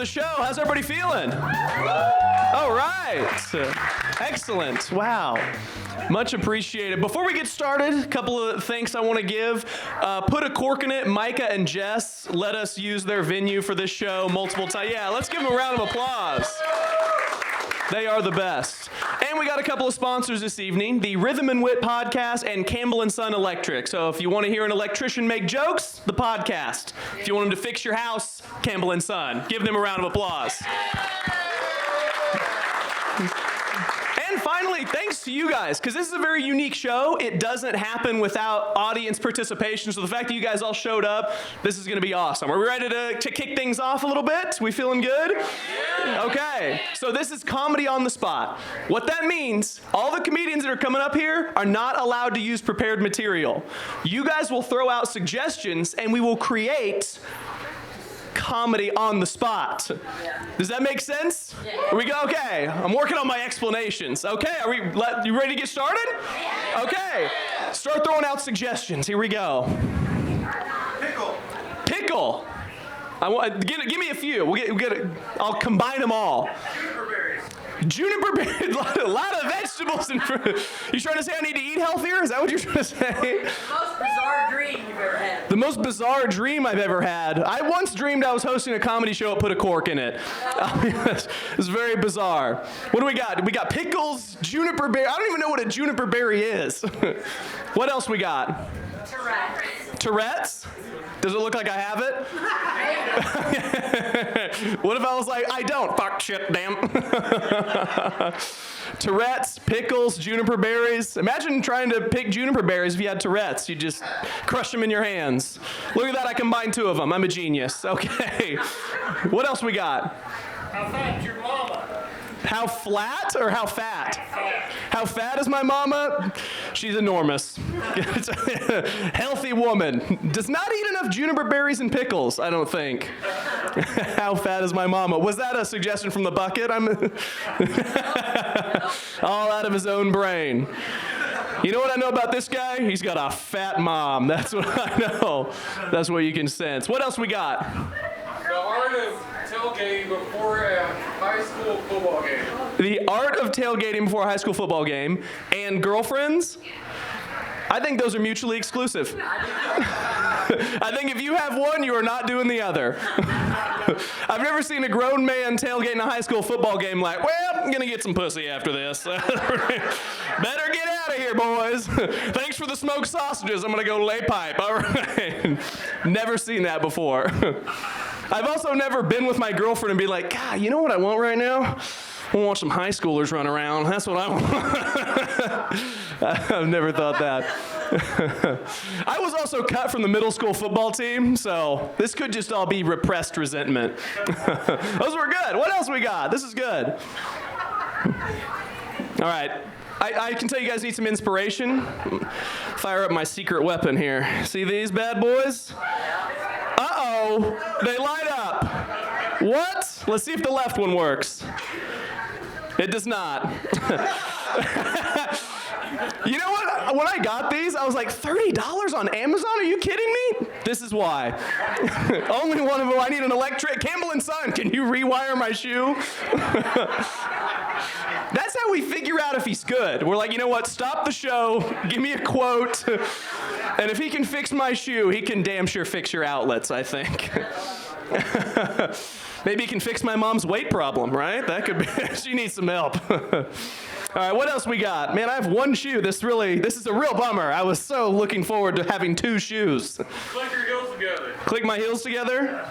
the show. How's everybody feeling? All right. Excellent. Wow. Much appreciated. Before we get started, a couple of thanks I want to give. Put a Cork in it. Micah and Jess let us use their venue for this show multiple times. Yeah, let's give them a round of applause. They are the best. And we got a couple of sponsors this evening, the Rhythm and Wit podcast and Campbell and Son Electric. So if you want to hear an electrician make jokes, the podcast. If you want him to fix your house, Campbell and Son. Give them a round of applause. And finally, thanks to you guys, because this is a very unique show. It doesn't happen without audience participation. So the fact that you guys all showed up, this is going to be awesome. Are we ready to kick things off a little bit? We feeling good? Yeah. Okay. So this is comedy on the spot. What that means, all the comedians that are coming up here are not allowed to use prepared material. You guys will throw out suggestions, and we will create comedy on the spot. Yeah. Does that make sense? Yeah. Here we go. Okay. I'm working on my explanations. Okay. You ready to get started? Yeah. Okay. Start throwing out suggestions. Here we go. Pickle. Give me a few. I'll combine them all. Juniper berries. A lot of vegetables. You trying to say I need to eat healthier? Is that what you're trying to say? The most bizarre dream you've ever had. The most bizarre dream I've ever had. I once dreamed I was hosting a comedy show at Put a Cork in it. It's very bizarre. What do we got? We got pickles, juniper berry. I don't even know what a juniper berry is. What else we got? Tourette's? Does it look like I have it? What if I was like, I don't? Fuck, shit, damn. Tourette's, pickles, juniper berries. Imagine trying to pick juniper berries if you had Tourette's. You just crush them in your hands. Look at that, I combined two of them. I'm a genius. Okay. What else we got? How fat's your mama? How flat or how fat? How fat is my mama? She's enormous. Healthy woman. Does not eat enough juniper berries and pickles, I don't think. How fat is my mama? Was that a suggestion from the bucket? All out of his own brain. You know what I know about this guy? He's got a fat mom. That's what I know. That's what you can sense. What else we got? The art of tailgating before a high school football game. The art of tailgating before a high school football game and girlfriends? I think those are mutually exclusive. I think if you have one, you are not doing the other. I've never seen a grown man tailgating a high school football game like, well, I'm going to get some pussy after this. Better get out of here, boys. Thanks for the smoked sausages. I'm going to go lay pipe. All right. Never seen that before. I've also never been with my girlfriend and be like, God, you know what I want right now? I want to watch some high schoolers run around. That's what I want. I've never thought that. I was also cut from the middle school football team, so this could just all be repressed resentment. Those were good. What else we got? This is good. All right. I can tell you guys need some inspiration. Fire up my secret weapon here. See these bad boys? Uh-oh. They light up. What? Let's see if the left one works. It does not. You know what? When I got these, I was like, $30 on Amazon? Are you kidding me? This is why. Only one of them. I need an electric. Campbell and Son, can you rewire my shoe? That's how we figure out if he's good. We're like, you know what? Stop the show. Give me a quote. And if he can fix my shoe, he can damn sure fix your outlets, I think. Maybe he can fix my mom's weight problem, right? That could be. She needs some help. All right, what else we got? Man, I have one shoe. This is a real bummer. I was so looking forward to having two shoes. Click your heels together. Click my heels together?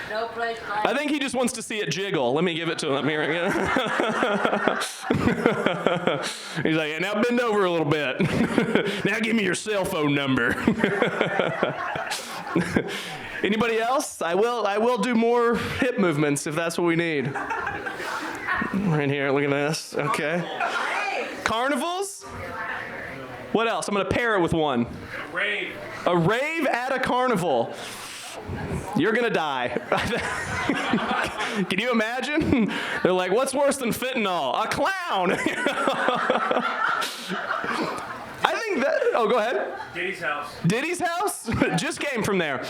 No place like I think he just wants to see it jiggle. Let me give it to him here again. He's like, yeah, now bend over a little bit. Now give me your cell phone number. Anybody else? I will do more hip movements if that's what we need. Right here, look at this. Okay. Carnivals? What else? I'm going to pair it with one. Rave. A rave at a carnival. You're going to die. Can you imagine? They're like, what's worse than fentanyl? A clown. Oh, go ahead. Diddy's house. Diddy's house? Just came from there.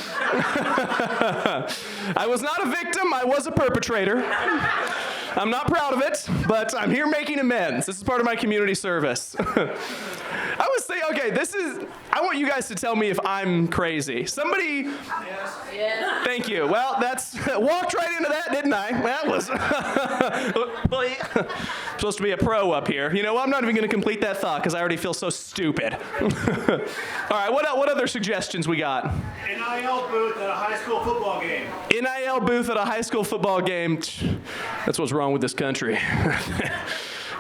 I was not a victim, I was a perpetrator. I'm not proud of it, but I'm here making amends. This is part of my community service. I was thinking, okay, I want you guys to tell me if I'm crazy. Somebody, Yeah. thank you. Well, walked right into that, didn't I? That was, supposed to be a pro up here. You know what, I'm not even gonna complete that thought because I already feel so stupid. All right, what other suggestions we got? NIL booth at a high school football game. NIL booth at a high school football game. That's what's wrong with this country.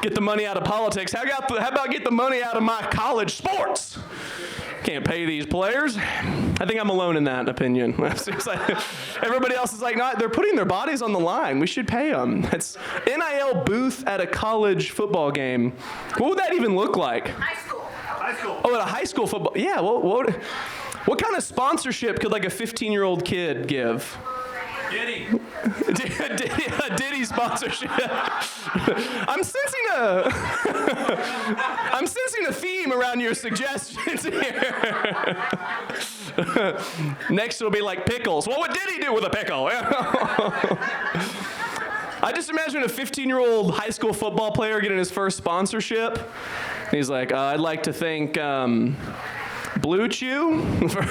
Get the money out of politics. How about get the money out of my college sports? Can't pay these players. I think I'm alone in that opinion. Everybody else is like, no, they're putting their bodies on the line. We should pay them. It's NIL booth at a college football game. What would that even look like? High school. High school. Oh, at a high school football. Yeah, what kind of sponsorship could like a 15-year-old kid give? Diddy. Diddy sponsorship. I'm sensing a theme around your suggestions here. Next it'll be like pickles. What would Diddy do with a pickle? I just imagine a 15-year-old high school football player getting his first sponsorship. He's like, I'd like to thank Blue Chew for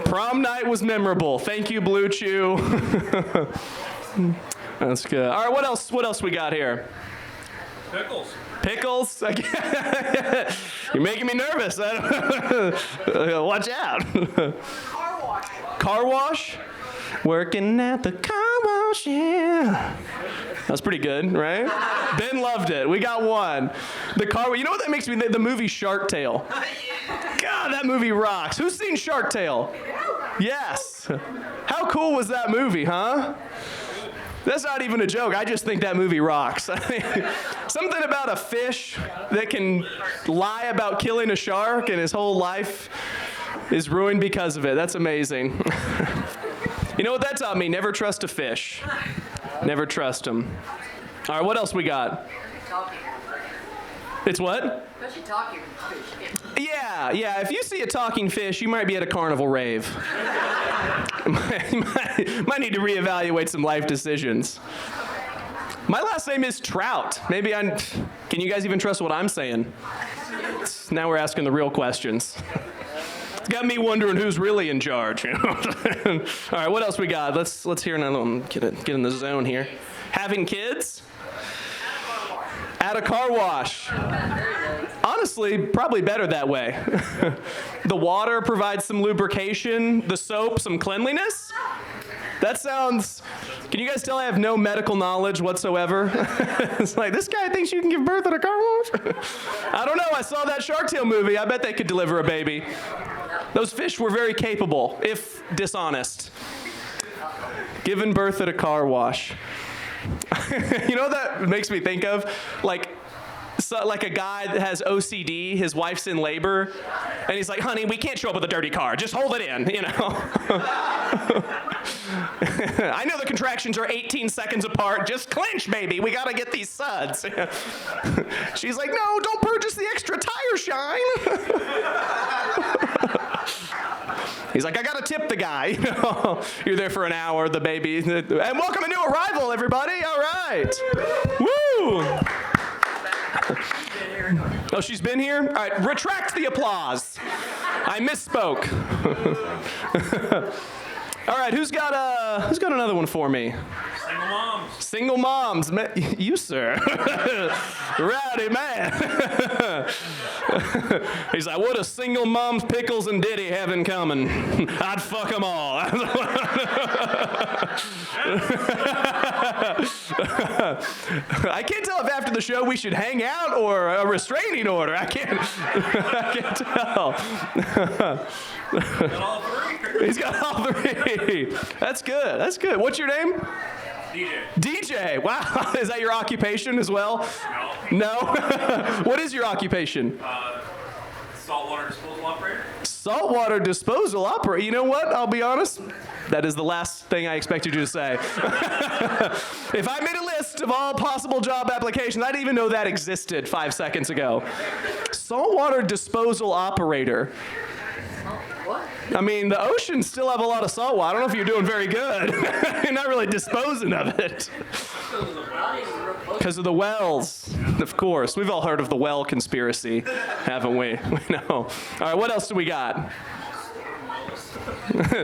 prom night was memorable. Thank you, Blue Chew. That's good. All right, what else we got here? Pickles. Pickles? You're making me nervous. Watch out. Car wash. Car wash? Working at the car wash, yeah. That's pretty good, right? Ben loved it. We got one. You know what that makes me think? The movie Shark Tale. God, that movie rocks. Who's seen Shark Tale? Yes. How cool was that movie, huh? That's not even a joke. I just think that movie rocks. Something about a fish that can lie about killing a shark and his whole life is ruined because of it. That's amazing. You know what that taught me? Never trust a fish. Never trust them. All right, what else we got? Talking. It's what? Especially talking fish. Yeah. If you see a talking fish, you might be at a carnival rave. might need to reevaluate some life decisions. My last name is Trout. Can you guys even trust what I'm saying? Now we're asking the real questions. It's got me wondering who's really in charge. All right, what else we got? Let's hear another one. Get in the zone here. Having kids? At a car wash. Honestly, probably better that way. The water provides some lubrication, the soap, some cleanliness. That sounds, can you guys tell I have no medical knowledge whatsoever? It's like, this guy thinks you can give birth at a car wash? I don't know, I saw that Shark Tale movie. I bet they could deliver a baby. Those fish were very capable, if dishonest. Giving birth at a car wash. You know what that makes me think of? Like a guy that has OCD, his wife's in labor, and he's like, honey, we can't show up with a dirty car. Just hold it in, you know? I know the contractions are 18 seconds apart. Just clench, baby. We got to get these suds. She's like, no, don't purchase the extra tire shine. He's like, I got to tip the guy. You know? You're there for an hour, the baby. And welcome a new arrival, everybody. All right. Woo. Oh, she's been here? All right, retract the applause. I misspoke. All right, who's got another one for me? Single moms. Single moms. You, sir. Rowdy man. He's like, what do single moms, pickles, and Diddy have in common? I'd fuck them all. I can't tell if after the show we should hang out or a restraining order. I can't tell. Got all three. He's got all three. That's good. What's your name? DJ. Wow. Is that your occupation as well? No. What is your occupation? Saltwater disposal operator. Saltwater disposal operator. You know what? I'll be honest. That is the last thing I expected you to say. If I made a list of all possible job applications, I didn't even know that existed 5 seconds ago. Saltwater disposal operator. What? I mean, the oceans still have a lot of salt water. I don't know if you're doing very good. You're not really disposing of it. Because of the wells, of course. We've all heard of the well conspiracy, haven't we? We know. All right, what else do we got?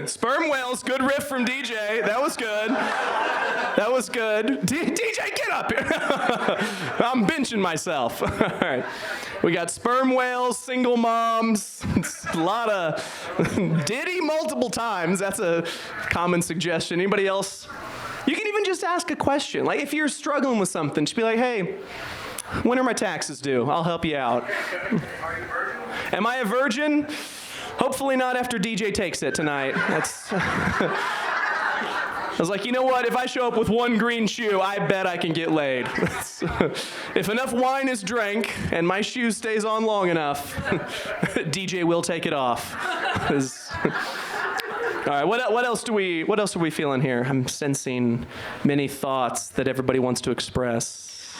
Sperm whales, good riff from DJ. That was good. That was good. DJ, get up here. I'm benching myself. All right. We got sperm whales, single moms, a lot of Diddy multiple times. That's a common suggestion. Anybody else? You can even just ask a question. Like if you're struggling with something, just be like, hey, when are my taxes due? I'll help you out. Are you virgin? Am I a virgin? Hopefully not after DJ takes it tonight. I was like, you know what? If I show up with one green shoe, I bet I can get laid. If enough wine is drank and my shoe stays on long enough, DJ will take it off. All right, what else are we feeling here? I'm sensing many thoughts that everybody wants to express.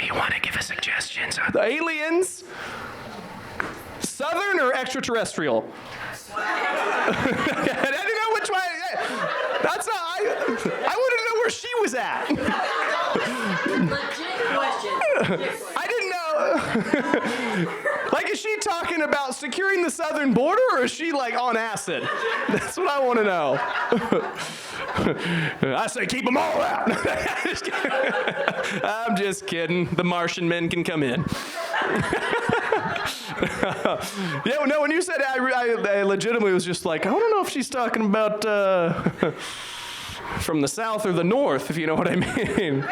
You want to give us suggestions? The aliens? Southern or extraterrestrial? I didn't know which way. That's not. I wanted to know where she was at. Legit question. I didn't know. Like, is she talking about securing the southern border, or is she like on acid? That's what I want to know. I say keep them all out. I'm just kidding. The Martian men can come in. Yeah, no, when you said I legitimately was just like, I don't know if she's talking about from the south or the north, if you know what I mean.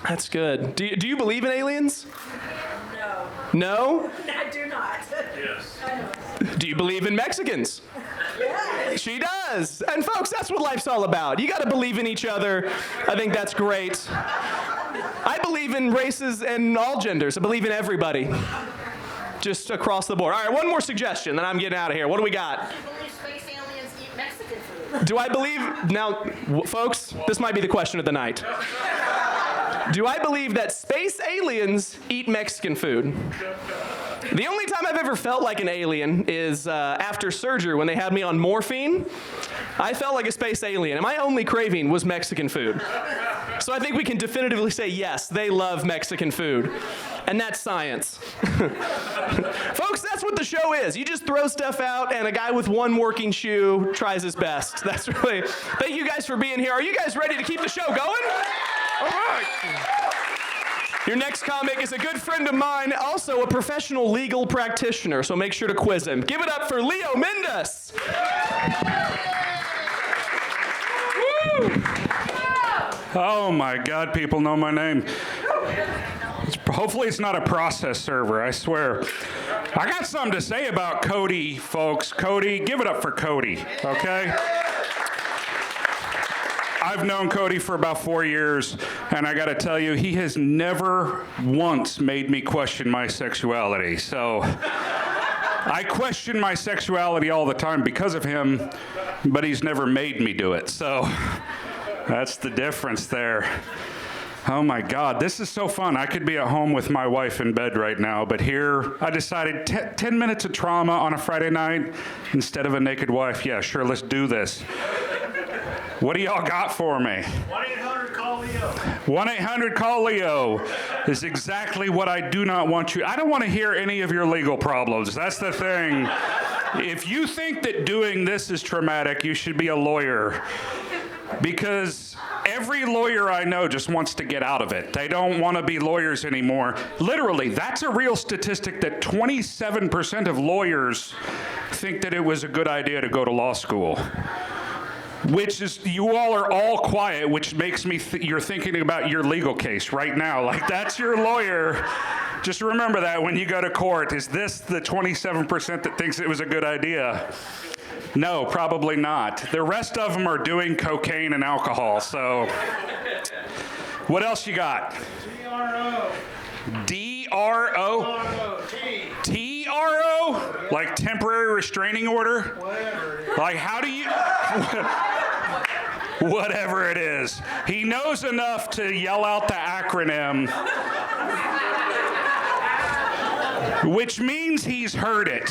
That's good. Do you believe in aliens? No. No? I do not. Yes. Do you believe in Mexicans? Yes. She does. And folks, that's what life's all about. You got to believe in each other. I think that's great. I believe in races and all genders. I believe in everybody. Just across the board. All right, one more suggestion, then I'm getting out of here. What do we got? Do you believe space aliens eat Mexican food? Do I believe, now, folks, this might be the question of the night. Do I believe that space aliens eat Mexican food? The only time I've ever felt like an alien is after surgery when they had me on morphine. I felt like a space alien, and my only craving was Mexican food. So I think we can definitively say, yes, they love Mexican food. And that's science. Folks, that's what the show is. You just throw stuff out, and a guy with one working shoe tries his best. That's really, thank you guys for being here. Are you guys ready to keep the show going? All right. Your next comic is a good friend of mine, also a professional legal practitioner, so make sure to quiz him. Give it up for Leo Mendus. Woo! Oh my God, people know my name. Hopefully it's not a process server, I swear. I got something to say about Cody, folks. Cody, give it up for Cody, okay? I've known Cody for about 4 years, and I gotta tell you, he has never once made me question my sexuality. So I question my sexuality all the time because of him, but he's never made me do it. So that's the difference there. Oh my God, this is so fun. I could be at home with my wife in bed right now, but here I decided 10 minutes of trauma on a Friday night instead of a naked wife. Yeah, sure, let's do this. What do y'all got for me? 1-800-CALL-LEO. 1-800-CALL-LEO is exactly what I do not want you. I don't want to hear any of your legal problems. That's the thing. If you think that doing this is traumatic, you should be a lawyer. Because every lawyer I know just wants to get out of it. They don't want to be lawyers anymore. Literally, that's a real statistic that 27% of lawyers think that it was a good idea to go to law school. Which is, you all are all quiet, which makes me you're thinking about your legal case right now. Like, that's your lawyer. Just remember that when you go to court. Is this the 27% that thinks it was a good idea? No, probably not. The rest of them are doing cocaine and alcohol, so. What else you got? DRO. DRO. TRO? TRO? Like temporary restraining order? Whatever. Like, how do you... Whatever it is. He knows enough to yell out the acronym, which means he's heard it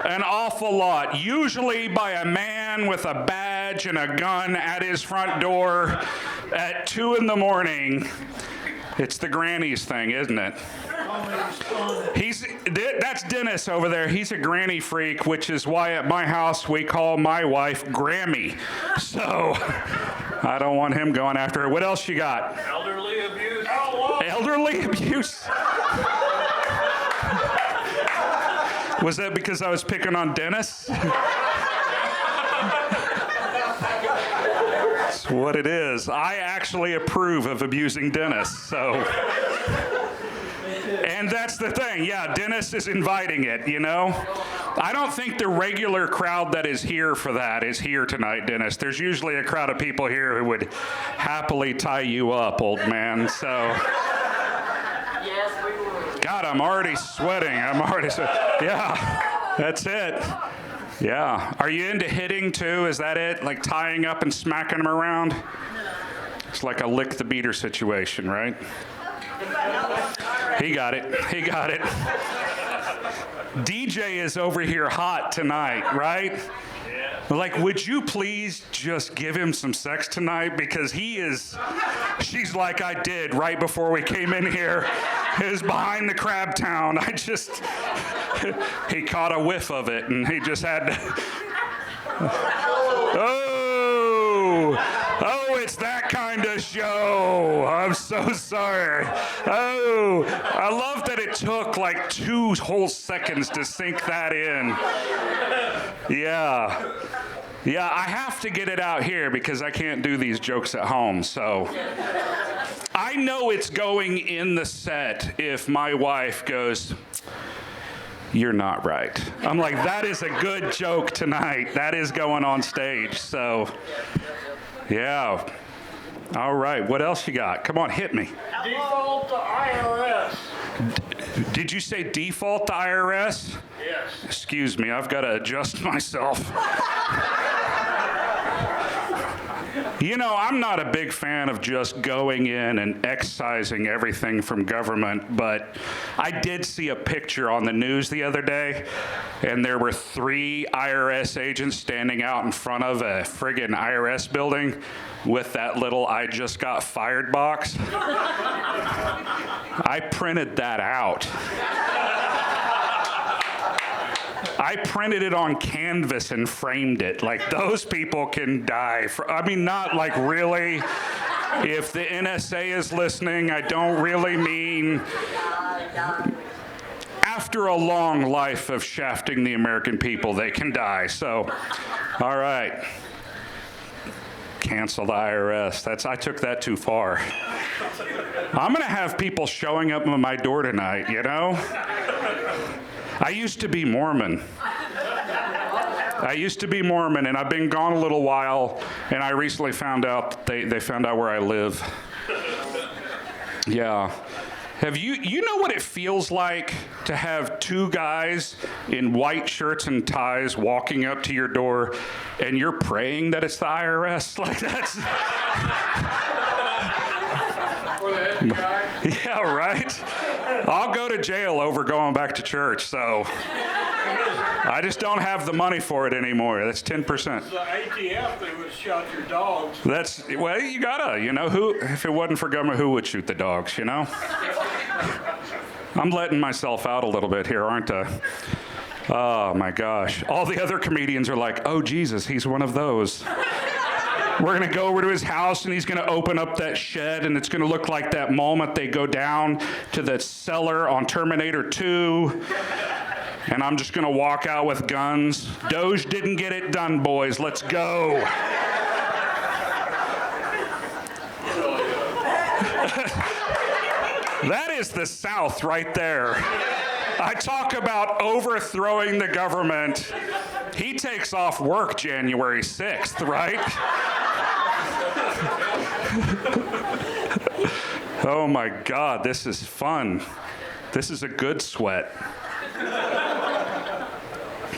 an awful lot, usually by a man with a badge and a gun at his front door at 2 in the morning. It's the grannies thing, isn't it? That's Dennis over there. He's a granny freak, which is why at my house we call my wife Grammy. So I don't want him going after her. What else you got? Elderly abuse. Elderly abuse? Was that because I was picking on Dennis? That's what it is. I actually approve of abusing Dennis, so. And that's the thing, yeah, Dennis is inviting it, you know? I don't think the regular crowd that is here for that is here tonight, Dennis. There's usually a crowd of people here who would happily tie you up, old man, so. Yes, we would. God, I'm already sweating. Yeah, that's it. Yeah. Are you into hitting too? Is that it? Like tying up and smacking them around? It's like a lick the beater situation, right? He got it. DJ is over here hot tonight, right? Like, would you please just give him some sex tonight? Because she's like I did right before we came in here. It was behind the Crab Town. He caught a whiff of it and he just had to. Oh, it's that kind of show. I'm so sorry. Oh, I love that it took like 2 whole seconds to sink that in. Yeah, I have to get it out here because I can't do these jokes at home, so. I know it's going in the set if my wife goes, "You're not right." I'm like, that is a good joke tonight. That is going on stage, so. Yeah. All right. What else you got? Come on, hit me. Default to IRS. Did you say default to IRS? Yes. Excuse me, I've got to adjust myself. You know, I'm not a big fan of just going in and excising everything from government, but I did see a picture on the news the other day, and there were 3 IRS agents standing out in front of a friggin' IRS building with that little "I just got fired" box. I printed that out. I printed it on canvas and framed it. Like, those people can die. Not like really. If the NSA is listening, I don't really mean after a long life of shafting the American people, they can die. So, all right. Cancel the IRS. I took that too far. I'm going to have people showing up at my door tonight, you know? I used to be Mormon, and I've been gone a little while, and I recently found out that they found out where I live. Yeah. Have you know what it feels like to have 2 guys in white shirts and ties walking up to your door, and you're praying that it's the IRS? Like, that's... For the FBI. Yeah, right? I'll go to jail over going back to church, so I just don't have the money for it anymore. That's 10%. The ATF, they would shot your dogs. Well, you gotta, you know, if it wasn't for government, who would shoot the dogs, you know? I'm letting myself out a little bit here, aren't I? Oh, my gosh. All the other comedians are like, "Oh, Jesus, he's one of those." We're going to go over to his house, and he's going to open up that shed, and it's going to look like that moment they go down to the cellar on Terminator 2, and I'm just going to walk out with guns. Doge didn't get it done, boys. Let's go. That is the South right there. I talk about overthrowing the government. He takes off work January 6th, right? Oh my God, this is fun. This is a good sweat.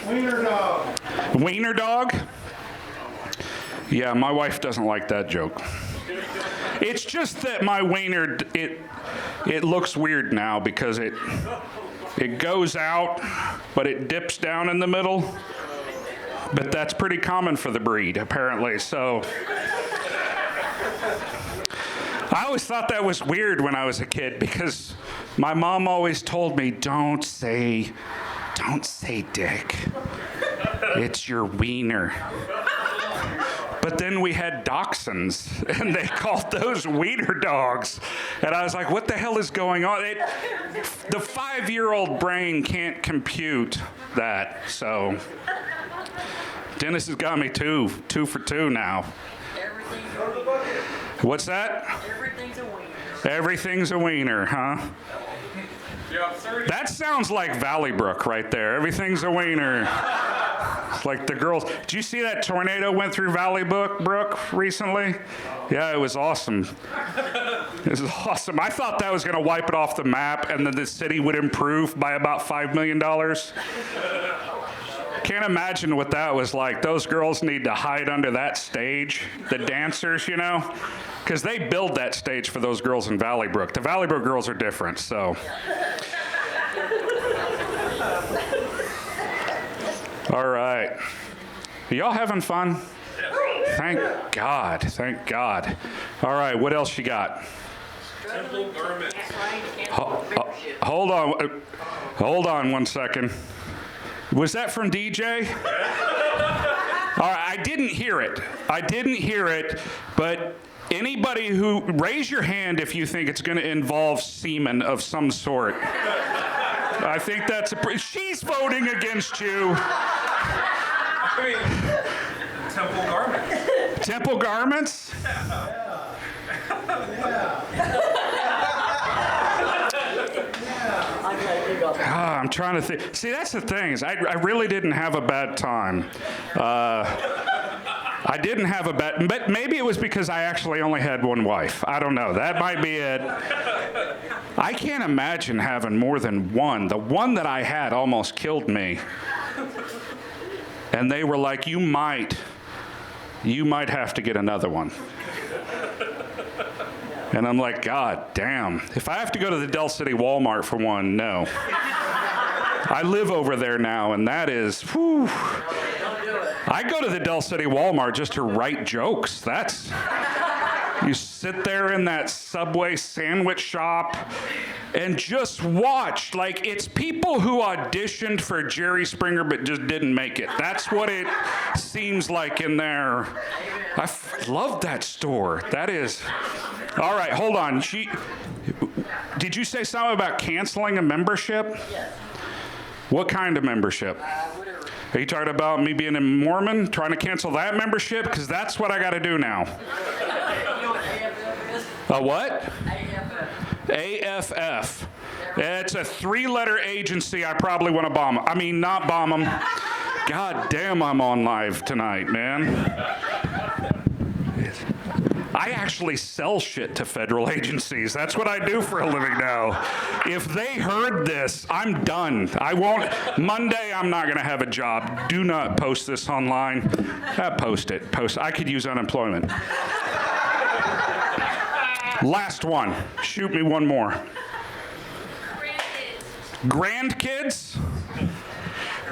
Wiener dog. Wiener dog? Yeah, my wife doesn't like that joke. It's just that my wiener, it looks weird now because it goes out, but it dips down in the middle. But that's pretty common for the breed, apparently. So I always thought that was weird when I was a kid because my mom always told me, don't say dick. It's your wiener. But then we had dachshunds, and they called those wiener dogs. And I was like, what the hell is going on? The 5-year-old brain can't compute that. So Dennis has got me two for two now. Everything's a wiener. What's that? Everything's a wiener. Everything's a wiener, huh? Yeah, 30. That sounds like Valley Brook right there. Everything's a wiener. Like the girls. Did you see that tornado went through Valley Brook recently? Yeah, it was awesome. It was awesome. I thought that was going to wipe it off the map and then the city would improve by about $5 million. Can't imagine what that was like. Those girls need to hide under that stage, the dancers, you know, because they build that stage for those girls in Valley Brook. The Valley Brook girls are different, so. All right. Are y'all having fun? Thank God. Thank God. All right, what else you got? Temple garment. Hold on. Hold on one second. Was that from DJ? All right, I didn't hear it, but anybody who, raise your hand if you think it's going to involve semen of some sort. I think that's she's voting against you. Temple garment. Temple garments? I'm trying to think. See, that's the thing is I really didn't have a bad time. I didn't have a bad, but maybe it was because I actually only had one wife. I don't know. That might be it. I can't imagine having more than one. The one that I had almost killed me. And they were like, you might have to get another one. And I'm like, God damn. If I have to go to the Del City Walmart for one, no. I live over there now, and that is, whew. I go to the Del City Walmart just to write jokes. You sit there in that Subway sandwich shop and just watch. Like, it's people who auditioned for Jerry Springer but just didn't make it. That's what it seems like in there. I love that store. That is... All right, hold on. Did you say something about canceling a membership? Yes. What kind of membership? Whatever. Are you talking about me being a Mormon, trying to cancel that membership? Because that's what I got to do now. You know what AFF is? A what? AFF. AFF. It's a 3-letter agency. I probably want to bomb them. I mean, not bomb them. God damn, I'm on live tonight, man. I actually sell shit to federal agencies. That's what I do for a living now. If they heard this, I'm done. Monday, I'm not going to have a job. Do not post this online. Post it. I could use unemployment. Last one. Shoot me one more. Grandkids?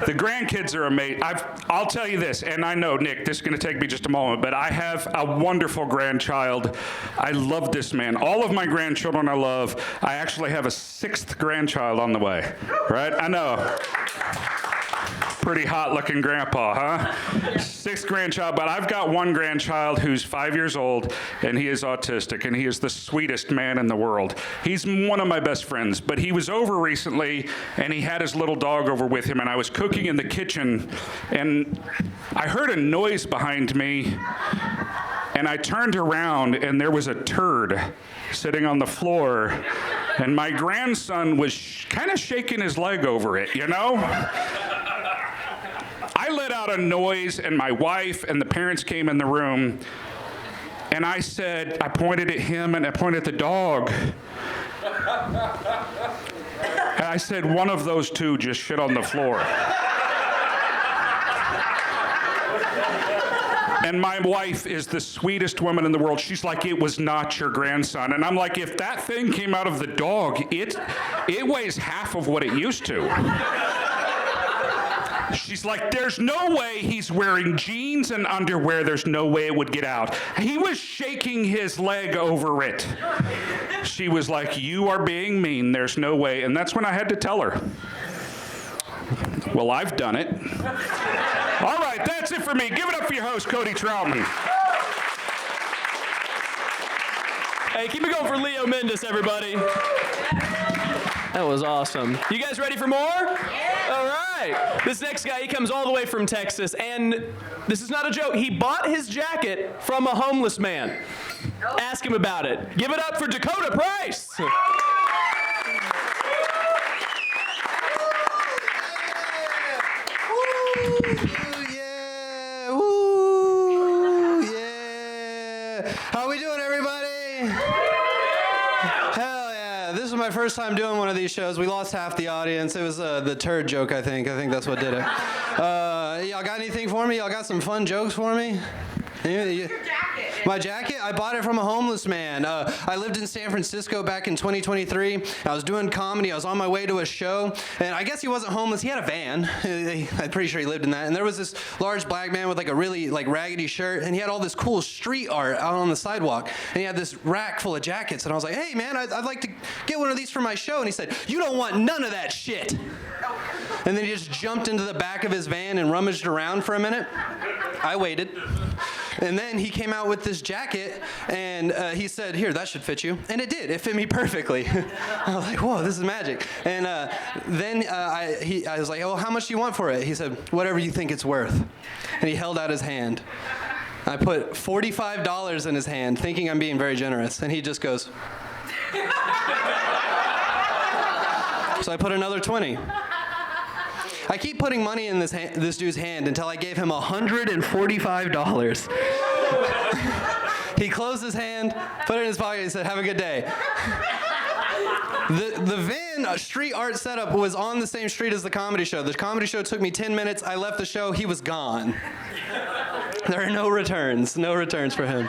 The grandkids are amazing. I'll tell you this, and I know, Nick, this is going to take me just a moment, but I have a wonderful grandchild. I love this man. All of my grandchildren I love. I actually have a 6th grandchild on the way, right? I know. Pretty hot-looking grandpa, huh? 6th grandchild, but I've got one grandchild who's 5 years old, and he is autistic, and he is the sweetest man in the world. He's one of my best friends, but he was over recently, and he had his little dog over with him, and I was cooking in the kitchen, and I heard a noise behind me, and I turned around, and there was a turd sitting on the floor, and my grandson was kind of shaking his leg over it, you know? I let out a noise, and my wife and the parents came in the room, and I pointed at him, and I pointed at the dog. And I said one of those two just shit on the floor. And my wife is the sweetest woman in the world. She's like, it was not your grandson. And I'm like, if that thing came out of the dog, it weighs half of what it used to. She's like, there's no way he's wearing jeans and underwear. There's no way it would get out. He was shaking his leg over it. She was like, you are being mean. There's no way. And that's when I had to tell her. Well, I've done it. All right, that's it for me. Give it up for your host, Cody Troutman. Hey, keep it going for Leo Mendus, everybody. That was awesome. You guys ready for more? Yeah. All right. This next guy, he comes all the way from Texas, and this is not a joke. He bought his jacket from a homeless man. Ask him about it. Give it up for Dakota Price. Yeah, woo, yeah. How we doing, everybody? Hell yeah, this is my first time doing one of these shows. We lost half the audience. It was the turd joke, I think. I think that's what did it. Y'all got anything for me? Y'all got some fun jokes for me? My jacket? I bought it from a homeless man. I lived in San Francisco back in 2023. I was doing comedy. I was on my way to a show, and I guess he wasn't homeless. He had a van. I'm pretty sure he lived in that. And there was this large black man with like a really like raggedy shirt, and he had all this cool street art out on the sidewalk. And he had this rack full of jackets, and I was like, hey man, I'd like to get one of these for my show. And he said, you don't want none of that shit. And then he just jumped into the back of his van and rummaged around for a minute. I waited. And then he came out with this jacket, and he said, here, that should fit you. And it did. It fit me perfectly. I was like, whoa, this is magic. And then I was like, oh, how much do you want for it? He said, whatever you think it's worth. And he held out his hand. I put $45 in his hand, thinking I'm being very generous. And he just goes. So I put another 20. I keep putting money in this dude's hand until I gave him $145. He closed his hand, put it in his pocket, and said, have a good day. The van street art setup was on the same street as the comedy show. The comedy show took me 10 minutes. I left the show. He was gone. There are no returns for him.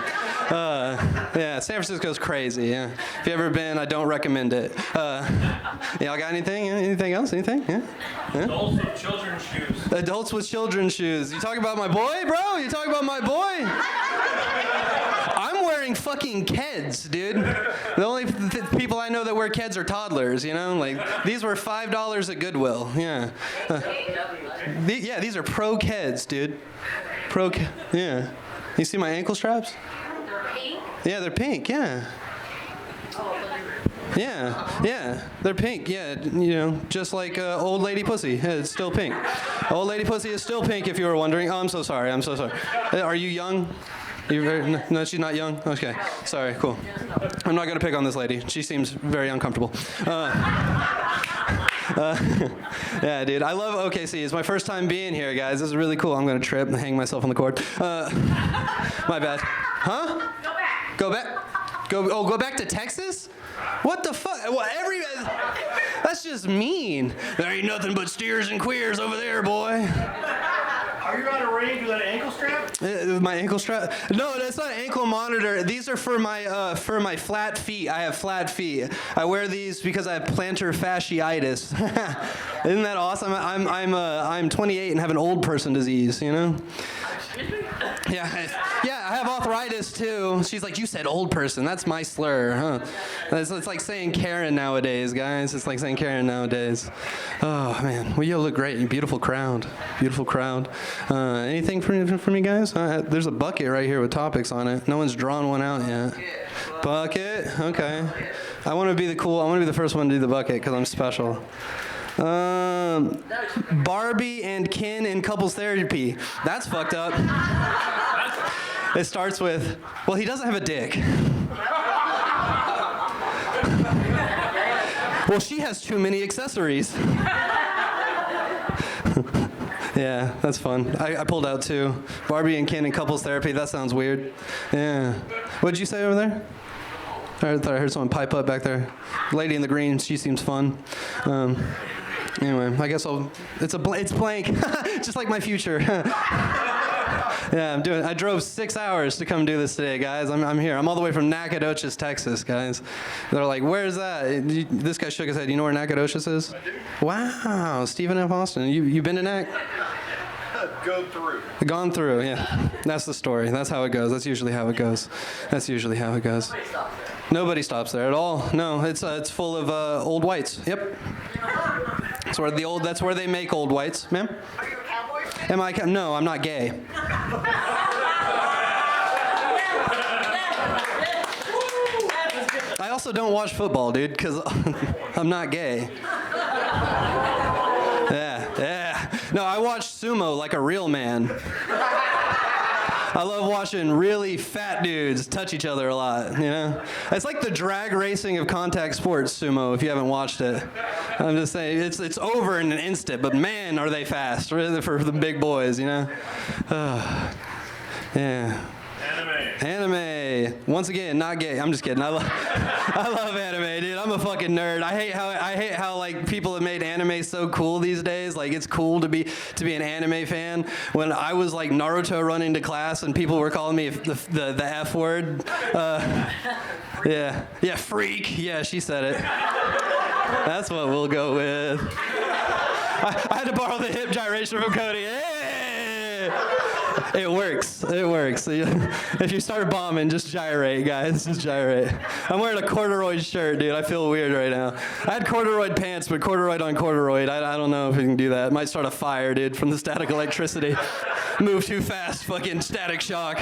Yeah, San Francisco's crazy. Yeah. If you ever been, I don't recommend it. Y'all got anything? Anything else? Anything? Yeah? Adults with children's shoes. Adults with children's shoes. You talking about my boy, bro? You talking about my boy? I'm wearing fucking Keds, dude. The only people I know that wear Keds are toddlers, you know? Like, these were $5 at Goodwill. Yeah. Yeah, these are pro Keds, dude. Yeah. You see my ankle straps? They're pink? Yeah, they're pink, yeah. Yeah, they're pink, yeah, you know, just like old lady pussy, it's still pink. Old lady pussy is still pink, if you were wondering. Oh, I'm so sorry. Are you young? No, she's not young? Okay, sorry, cool. I'm not gonna pick on this lady. She seems very uncomfortable. Yeah, dude, I love OKC. It's my first time being here, guys. This is really cool. I'm gonna trip and hang myself on the cord. My bad. Huh? Go back. Go back to Texas? What the fuck? Well, that's just mean. There ain't nothing but steers and queers over there, boy. Are you out of range with that ankle strap? My ankle strap? No, that's not an ankle monitor. These are for my flat feet. I have flat feet. I wear these because I have plantar fasciitis. Isn't that awesome? I'm 28 and have an old person disease, you know? Yeah, I have arthritis too. She's like, you said old person. That's my slur, huh? It's like saying Karen nowadays, guys. It's like saying Karen nowadays. Oh, man. Well, you look great. Beautiful crowd. Anything for me, guys? There's a bucket right here with topics on it. No one's drawn one out yet. Bucket? Okay. I want to be the first one to do the bucket because I'm special. Barbie and Ken in couples therapy. That's fucked up. It starts with, well, he doesn't have a dick. Well, she has too many accessories. Yeah, that's fun. I pulled out two. Barbie and Ken in couples therapy. That sounds weird. Yeah. What did you say over there? I thought I heard someone pipe up back there. Lady in the green, she seems fun. Anyway, I guess it's blank, just like my future. Yeah, I drove 6 hours to come do this today, guys. I'm here. I'm all the way from Nacogdoches, Texas, guys. They're like, where's that? This guy shook his head. You know where Nacogdoches is? Wow, Stephen F. Austin. You been to Nac? Gone through, yeah. That's the story. That's how it goes. That's usually how it goes. Nobody stops there at all. No, it's full of old whites. Yep. That's where they make old whites, ma'am. Are you a cowboy fan? Am I? No, I'm not gay. I also don't watch football, dude, because I'm not gay. Yeah. No, I watch sumo like a real man. I love watching really fat dudes touch each other a lot, you know? It's like the drag racing of contact sports, sumo, if you haven't watched it. I'm just saying, it's over in an instant, but man, are they fast, really, for the big boys, you know? Yeah. Anime. Once again, not gay. I'm just kidding. I love anime, dude. I'm a fucking nerd. I hate how like people have made anime so cool these days. Like it's cool to be an anime fan. When I was like Naruto running to class and people were calling me the F word. Yeah, freak. Yeah, she said it. That's what we'll go with. I had to borrow the hip gyration from Cody. Hey! It works. If you start bombing, just gyrate, guys. Just gyrate. I'm wearing a corduroy shirt, dude. I feel weird right now. I had corduroy pants, but corduroy on corduroy. I don't know if we can do that. Might start a fire, dude, from the static electricity. Move too fast, fucking static shock.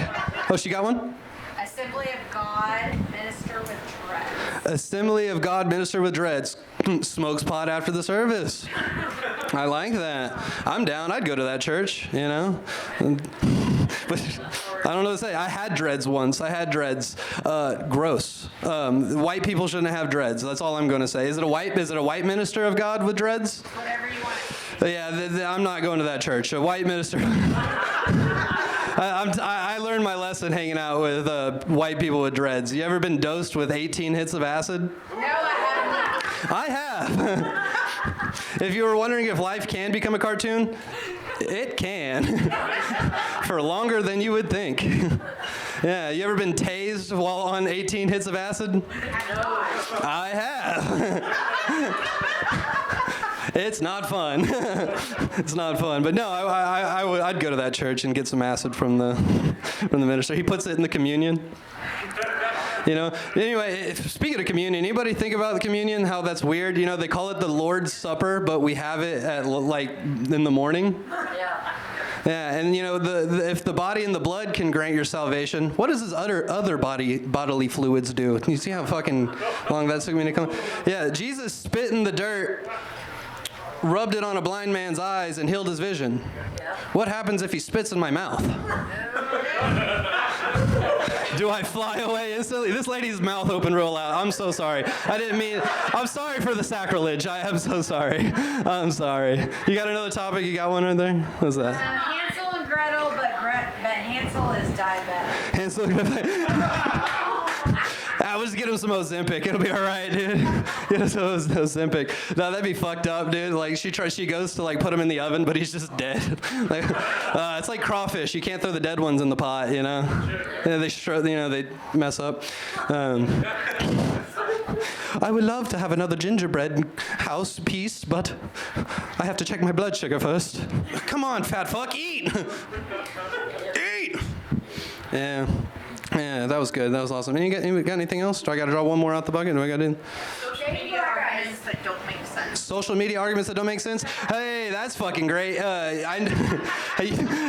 Oh, she got one? Assembly of God, minister with dreads. Assembly of God, minister with dreads. Smokes pot after the service. I like that. I'm down. I'd go to that church, you know. But I don't know what to say. I had dreads once. Gross. White people shouldn't have dreads. That's all I'm going to say. Is it a white minister of God with dreads? Whatever you want. Yeah, I'm not going to that church. A white minister. I learned my lesson hanging out with white people with dreads. You ever been dosed with 18 hits of acid? No, I haven't. I have. If you were wondering if life can become a cartoon, it can. For longer than you would think. Yeah, you ever been tased while on 18 hits of acid? No. I have. It's not fun. It's not fun. But no, I'd go to that church and get some acid from the minister. He puts it in the communion. You know. Anyway, speaking of communion, anybody think about the communion? How that's weird. You know, they call it the Lord's Supper, but we have it at like in the morning. Yeah. Yeah, and you know, if the body and the blood can grant your salvation, what does his other bodily fluids do? You see how fucking long that took me to come? Yeah, Jesus spit in the dirt, rubbed it on a blind man's eyes, and healed his vision. Yeah. What happens if he spits in my mouth? Do I fly away instantly? This lady's mouth opened real loud. I'm so sorry. I didn't mean. I'm sorry for the sacrilege. I am so sorry. I'm sorry. You got another topic? You got one right there? What's that? Hansel and Gretel, but Hansel is diabetic. Hansel and Gretel. We'll just get him some Ozempic. It'll be all right, dude. Get him some Ozempic. No, that'd be fucked up, dude. Like she goes to like put him in the oven, but he's just dead. Like, it's like crawfish. You can't throw the dead ones in the pot, you know. Yeah, they mess up. I would love to have another gingerbread house piece, but I have to check my blood sugar first. Come on, fat fuck, eat! Eat! Yeah. Yeah, that was good. That was awesome. And you got anything else? Do I got to draw one more out the bucket? Do I got to do? Social media arguments that don't make sense. Social media arguments that don't make sense? Hey, that's fucking great.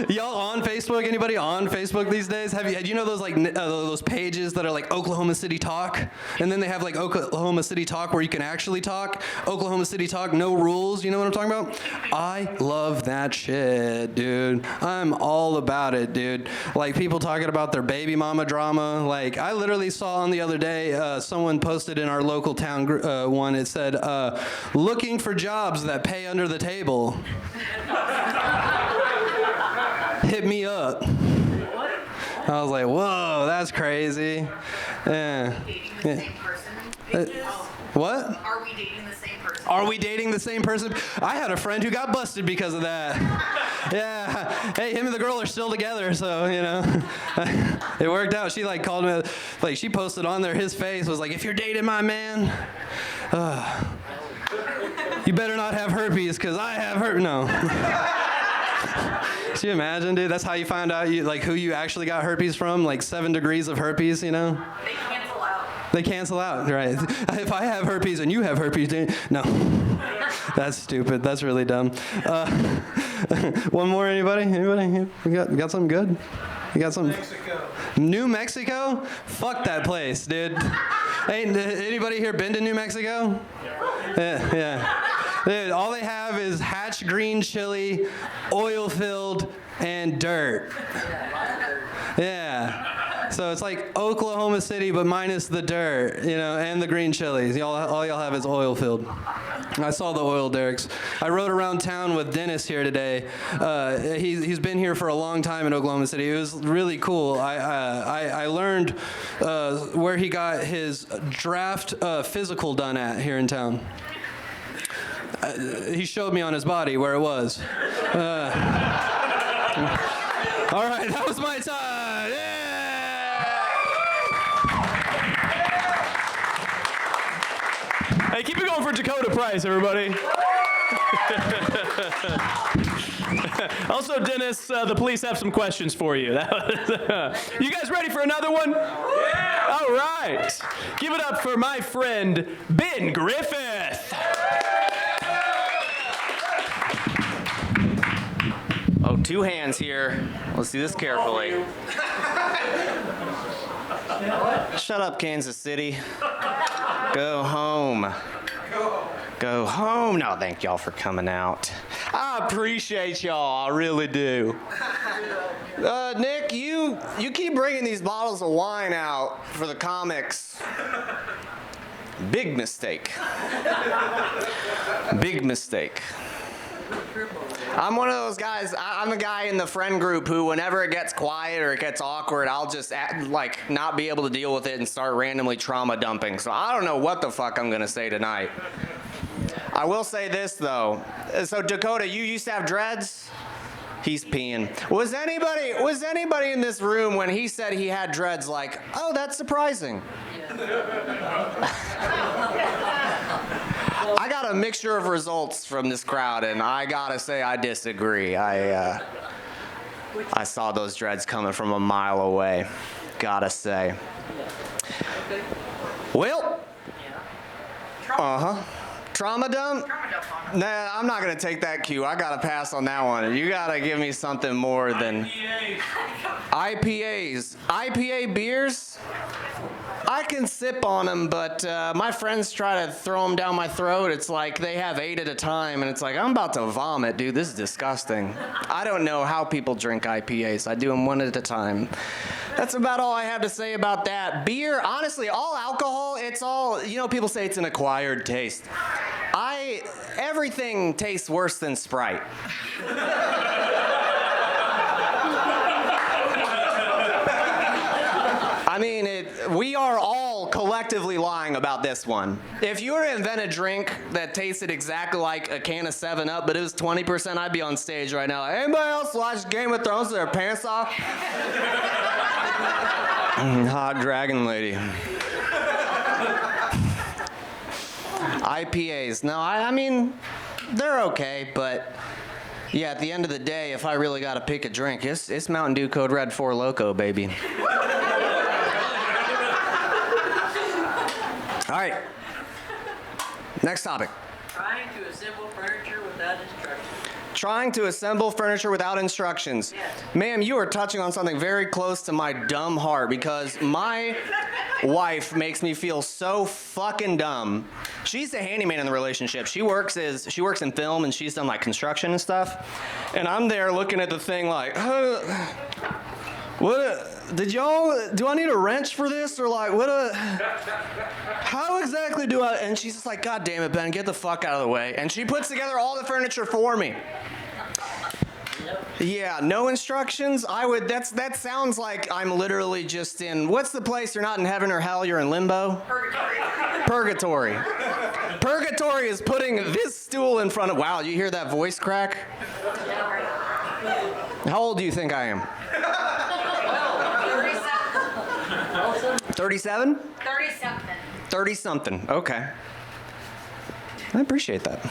Y'all on Facebook? Anybody on Facebook these days? Do you know those like those pages that are like Oklahoma City Talk? And then they have like Oklahoma City Talk where you can actually talk. Oklahoma City Talk, no rules. You know what I'm talking about? I love that shit, dude. I'm all about it, dude. Like people talking about their baby mama drama. Like I literally saw on the other day, someone posted in our local town one. It said, "Looking for jobs that pay under the table. Hit me up." I was like, whoa, that's crazy. Yeah. Dating the same person? What? Are we dating the same person? Are we dating the same person? I had a friend who got busted because of that. Yeah. Hey, him and the girl are still together, so, you know. It worked out. She, like, called me, like, she posted on there, his face was like, if you're dating my man, you better not have herpes, because I have herpes. No. Can you imagine, dude? That's how you find out who you actually got herpes from? Like 7 degrees of herpes, you know? They cancel out. They cancel out, right? If I have herpes and you have herpes, no. That's stupid. That's really dumb. One more, anybody? Anybody? We got something good? You got something? Mexico. New Mexico? Fuck that place, dude. Hey, anybody here been to New Mexico? Yeah. Dude, all they have is hatch green chili, oil-filled, and dirt. Yeah. So it's like Oklahoma City, but minus the dirt, you know, and the green chilies. All y'all have is oil-filled. I saw the oil derricks. I rode around town with Dennis here today. He's been here for a long time in Oklahoma City. It was really cool. I learned where he got his draft physical done at here in town. He showed me on his body where it was. All right, that was my time. Yeah! Hey, keep it going for Dakota Price, everybody. Also, Dennis, the police have some questions for you. You guys ready for another one? Yeah! All right. Give it up for my friend, Ben Griffith. Oh, 2 hands here. Let's do this carefully. Shut up, Kansas City. Go home. Go home. No, thank y'all for coming out. I appreciate y'all. I really do. Nick, you keep bringing these bottles of wine out for the comics. Big mistake. Big mistake. I'm one of those guys, I'm a guy in the friend group who whenever it gets quiet or it gets awkward, I'll just not be able to deal with it and start randomly trauma dumping. So I don't know what the fuck I'm gonna say tonight. I will say this though. So Dakota, you used to have dreads? He's peeing. Was anybody in this room when he said he had dreads like, oh, that's surprising? I got a mixture of results from this crowd, and I gotta say I disagree. I saw those dreads coming from a mile away. Gotta say. Well. Trauma dump? Nah, I'm not gonna take that cue. I gotta pass on that one. You gotta give me something more than IPAs. IPA beers? I can sip on them, but my friends try to throw them down my throat. It's like they have 8 at a time, and it's like, I'm about to vomit, dude. This is disgusting. I don't know how people drink IPAs. I do them 1 at a time. That's about all I have to say about that. Beer, honestly, all alcohol, it's all, people say it's an acquired taste. Everything tastes worse than Sprite. I mean, we are all collectively lying about this one. If you were to invent a drink that tasted exactly like a can of 7-Up, but it was 20%, I'd be on stage right now. Anybody else watch Game of Thrones with their pants off? Hot dragon lady. IPAs. No, I mean, they're okay, but yeah, at the end of the day, if I really got to pick a drink, it's Mountain Dew Code Red 4 Loco, baby. All right. Next topic. Trying to assemble furniture without instructions. Trying to assemble furniture without instructions. Yes. Ma'am, you are touching on something very close to my dumb heart because my wife makes me feel so fucking dumb. She's the handyman in the relationship. She works in film and she's done like construction and stuff. And I'm there looking at the thing like, do I need a wrench for this? Or like, how exactly do I? And she's just like, God damn it, Ben, get the fuck out of the way. And she puts together all the furniture for me. Yep. Yeah, no instructions. That sounds like I'm literally just in, what's the place you're not in heaven or hell, you're in limbo? Purgatory. Purgatory is putting this stool in front of, wow, you hear that voice crack? How old do you think I am? 37? 30-something. 30-something, okay. I appreciate that.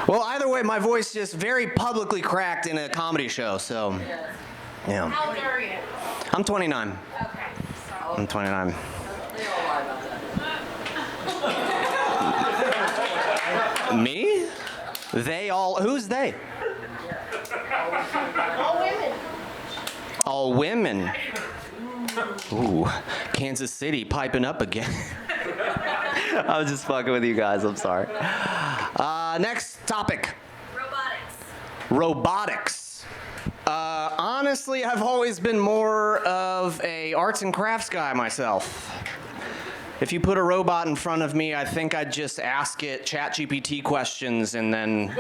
Well, either way, my voice just very publicly cracked in a comedy show, so, yeah. How old are you? I'm 29. Okay. I'm 29. They all lie about that. Me? They all, who's they? All women. All women. Ooh, Kansas City piping up again. I was just fucking with you guys, I'm sorry. Next topic. Robotics. Honestly, I've always been more of a arts and crafts guy myself. If you put a robot in front of me, I think I'd just ask it ChatGPT questions, and then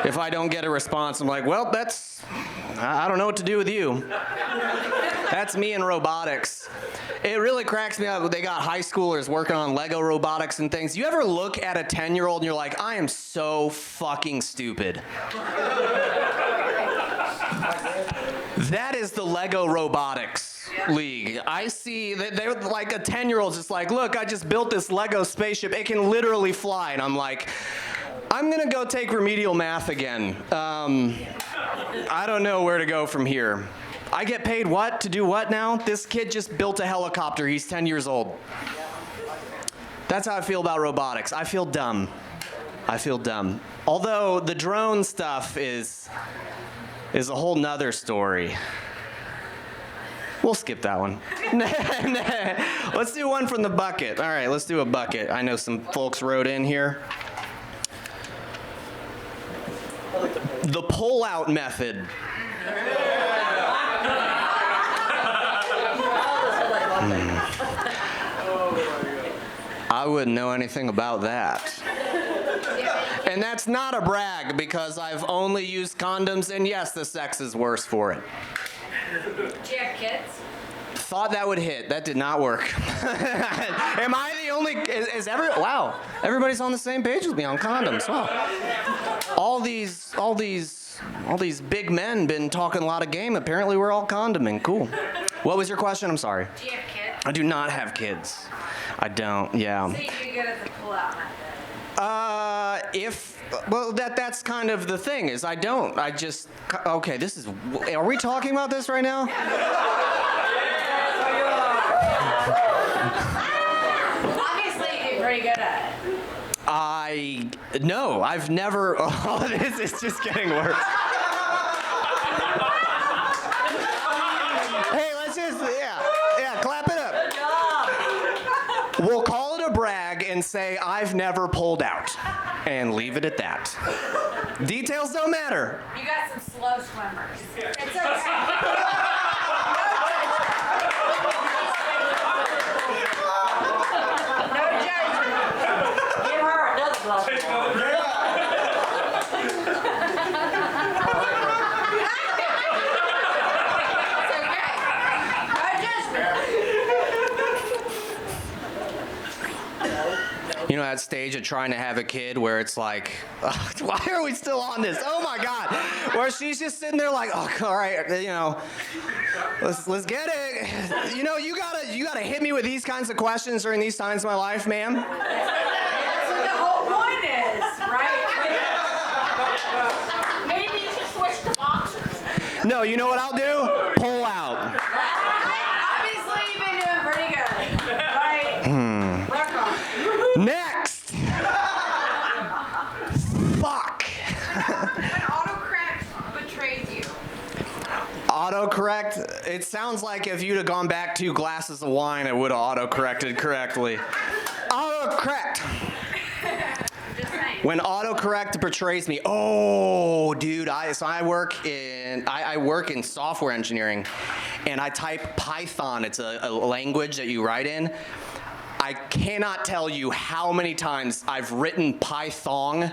if I don't get a response, I'm like, well, I don't know what to do with you. That's me in robotics. It really cracks me up. They got high schoolers working on Lego robotics and things. You ever look at a 10-year-old and you're like, I am so fucking stupid. That is the Lego robotics league. I see that they're like a 10-year-old's just like, look, I just built this Lego spaceship. It can literally fly. And I'm like, I'm gonna go take remedial math again. I don't know where to go from here. I get paid what to do what now? This kid just built a helicopter. He's 10 years old. That's how I feel about robotics. I feel dumb. Although the drone stuff is a whole nother story. We'll skip that one. Let's do one from the bucket. All right, let's do a bucket. I know some folks wrote in here. The pull-out method. I wouldn't know anything about that. And that's not a brag, because I've only used condoms, and yes, the sex is worse for it. Do you have kids? Thought that would hit. That did not work. Am I the only? Wow, everybody's on the same page with me on condoms. Wow. All these big men been talking a lot of game. Apparently, we're all condoming. Cool. What was your question? I'm sorry. Do you have kids? I do not have kids. I don't. Yeah. So you'd be good at the pull-out method. That's kind of the thing is I don't. I just, okay, are we talking about this right now? Obviously, you do pretty good at it. No, I've never, oh, this is just getting worse. Hey, let's just, yeah, clap it up. We'll call it a brag and say I've never pulled out, and leave it at that. Details don't matter. You got some slow swimmers. It's okay. No judgment. Give her another glass of water. It's okay. No judgment. You know that stage of trying to have a kid where it's like, why are we still on this? Oh my God. Where she's just sitting there like, oh, all right, let's get it. You gotta hit me with these kinds of questions during these times of my life, ma'am. That's what the whole point is, right? Maybe you should switch to boxers. No, you know what I'll do? Pull out. Obviously, you've been doing pretty good, right? Work on it. Next. Fuck. When autocorrect betrays you. Autocorrect? It sounds like if you'd have gone back 2 glasses of wine, it would have autocorrected correctly. Autocorrect. Just saying. When autocorrect betrays me, oh, dude, I work in software engineering, and I type Python. It's a language that you write in. I cannot tell you how many times I've written Python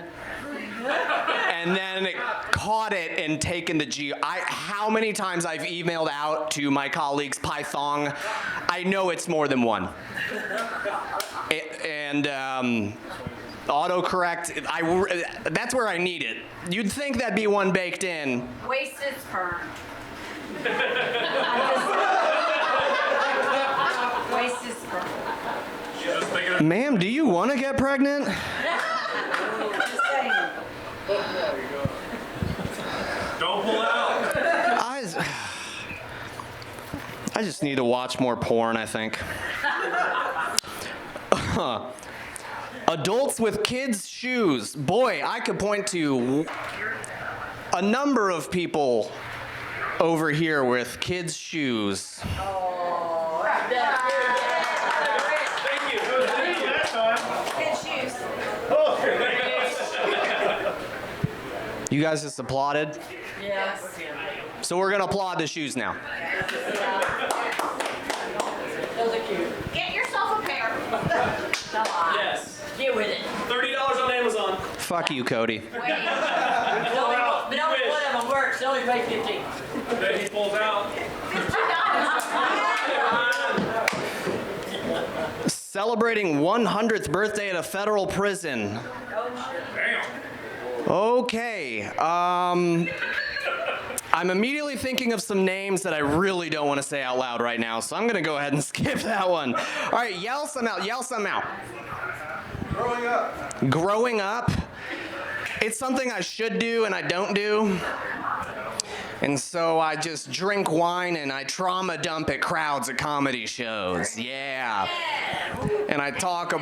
and then caught it and taken the G. How many times I've emailed out to my colleagues Python, I know it's more than one. And autocorrect, that's where I need it. You'd think that'd be one baked in. Wasted sperm. Wasted sperm. Ma'am, do you want to get pregnant? Just saying. Don't pull out. I just need to watch more porn, I think. Adults with kids' shoes. Boy, I could point to a number of people over here with kids' shoes. Good shoes. You guys just applauded? Yes. So we're gonna applaud the shoes now. Those are cute. Get yourself a pair. Come on. Yes. Get with it. $30 on Amazon. Fuck you, Cody. Wait. But only one of them works. They only pay 15. Then he pulls out. Celebrating 100th birthday at a federal prison. Okay. I'm immediately thinking of some names that I really don't want to say out loud right now, so I'm gonna go ahead and skip that one. All right, yell some out. Yell some out. Growing up. Growing up. It's something I should do and I don't do. And so I just drink wine and I trauma dump at crowds at comedy shows. Yeah. And I talk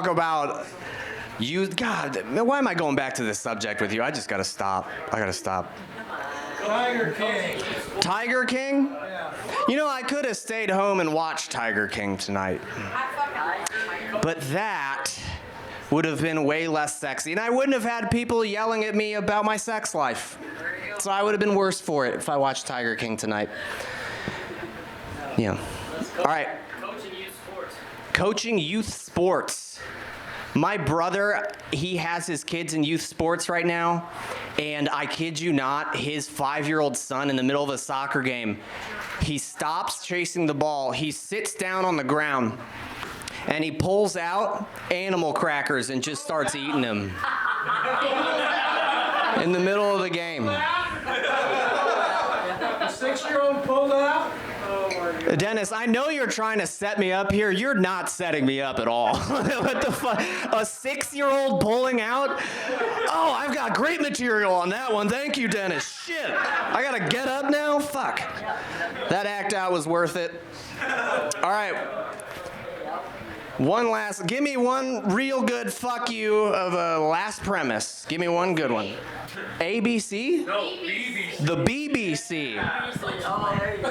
about you. God, why am I going back to this subject with you? I just gotta stop. I gotta stop. Tiger King. Tiger King? You know, I could have stayed home and watched Tiger King tonight. But that would have been way less sexy. And I wouldn't have had people yelling at me about my sex life. So I would have been worse for it if I watched Tiger King tonight. Yeah. All right. Coaching youth sports. My brother, he has his kids in youth sports right now. And I kid you not, his 5-year-old son in the middle of a soccer game, he stops chasing the ball. He sits down on the ground. And he pulls out animal crackers and just starts eating them in the middle of the game. A 6-year-old pulled out? Dennis, I know you're trying to set me up here. You're not setting me up at all. What the fuck? A 6-year-old pulling out? Oh, I've got great material on that one. Thank you, Dennis. Shit. I gotta get up now? Fuck. That act out was worth it. All right. Give me one real good fuck you of a last premise. Give me one good one. ABC? No, BBC. The BBC. Oh, there you go.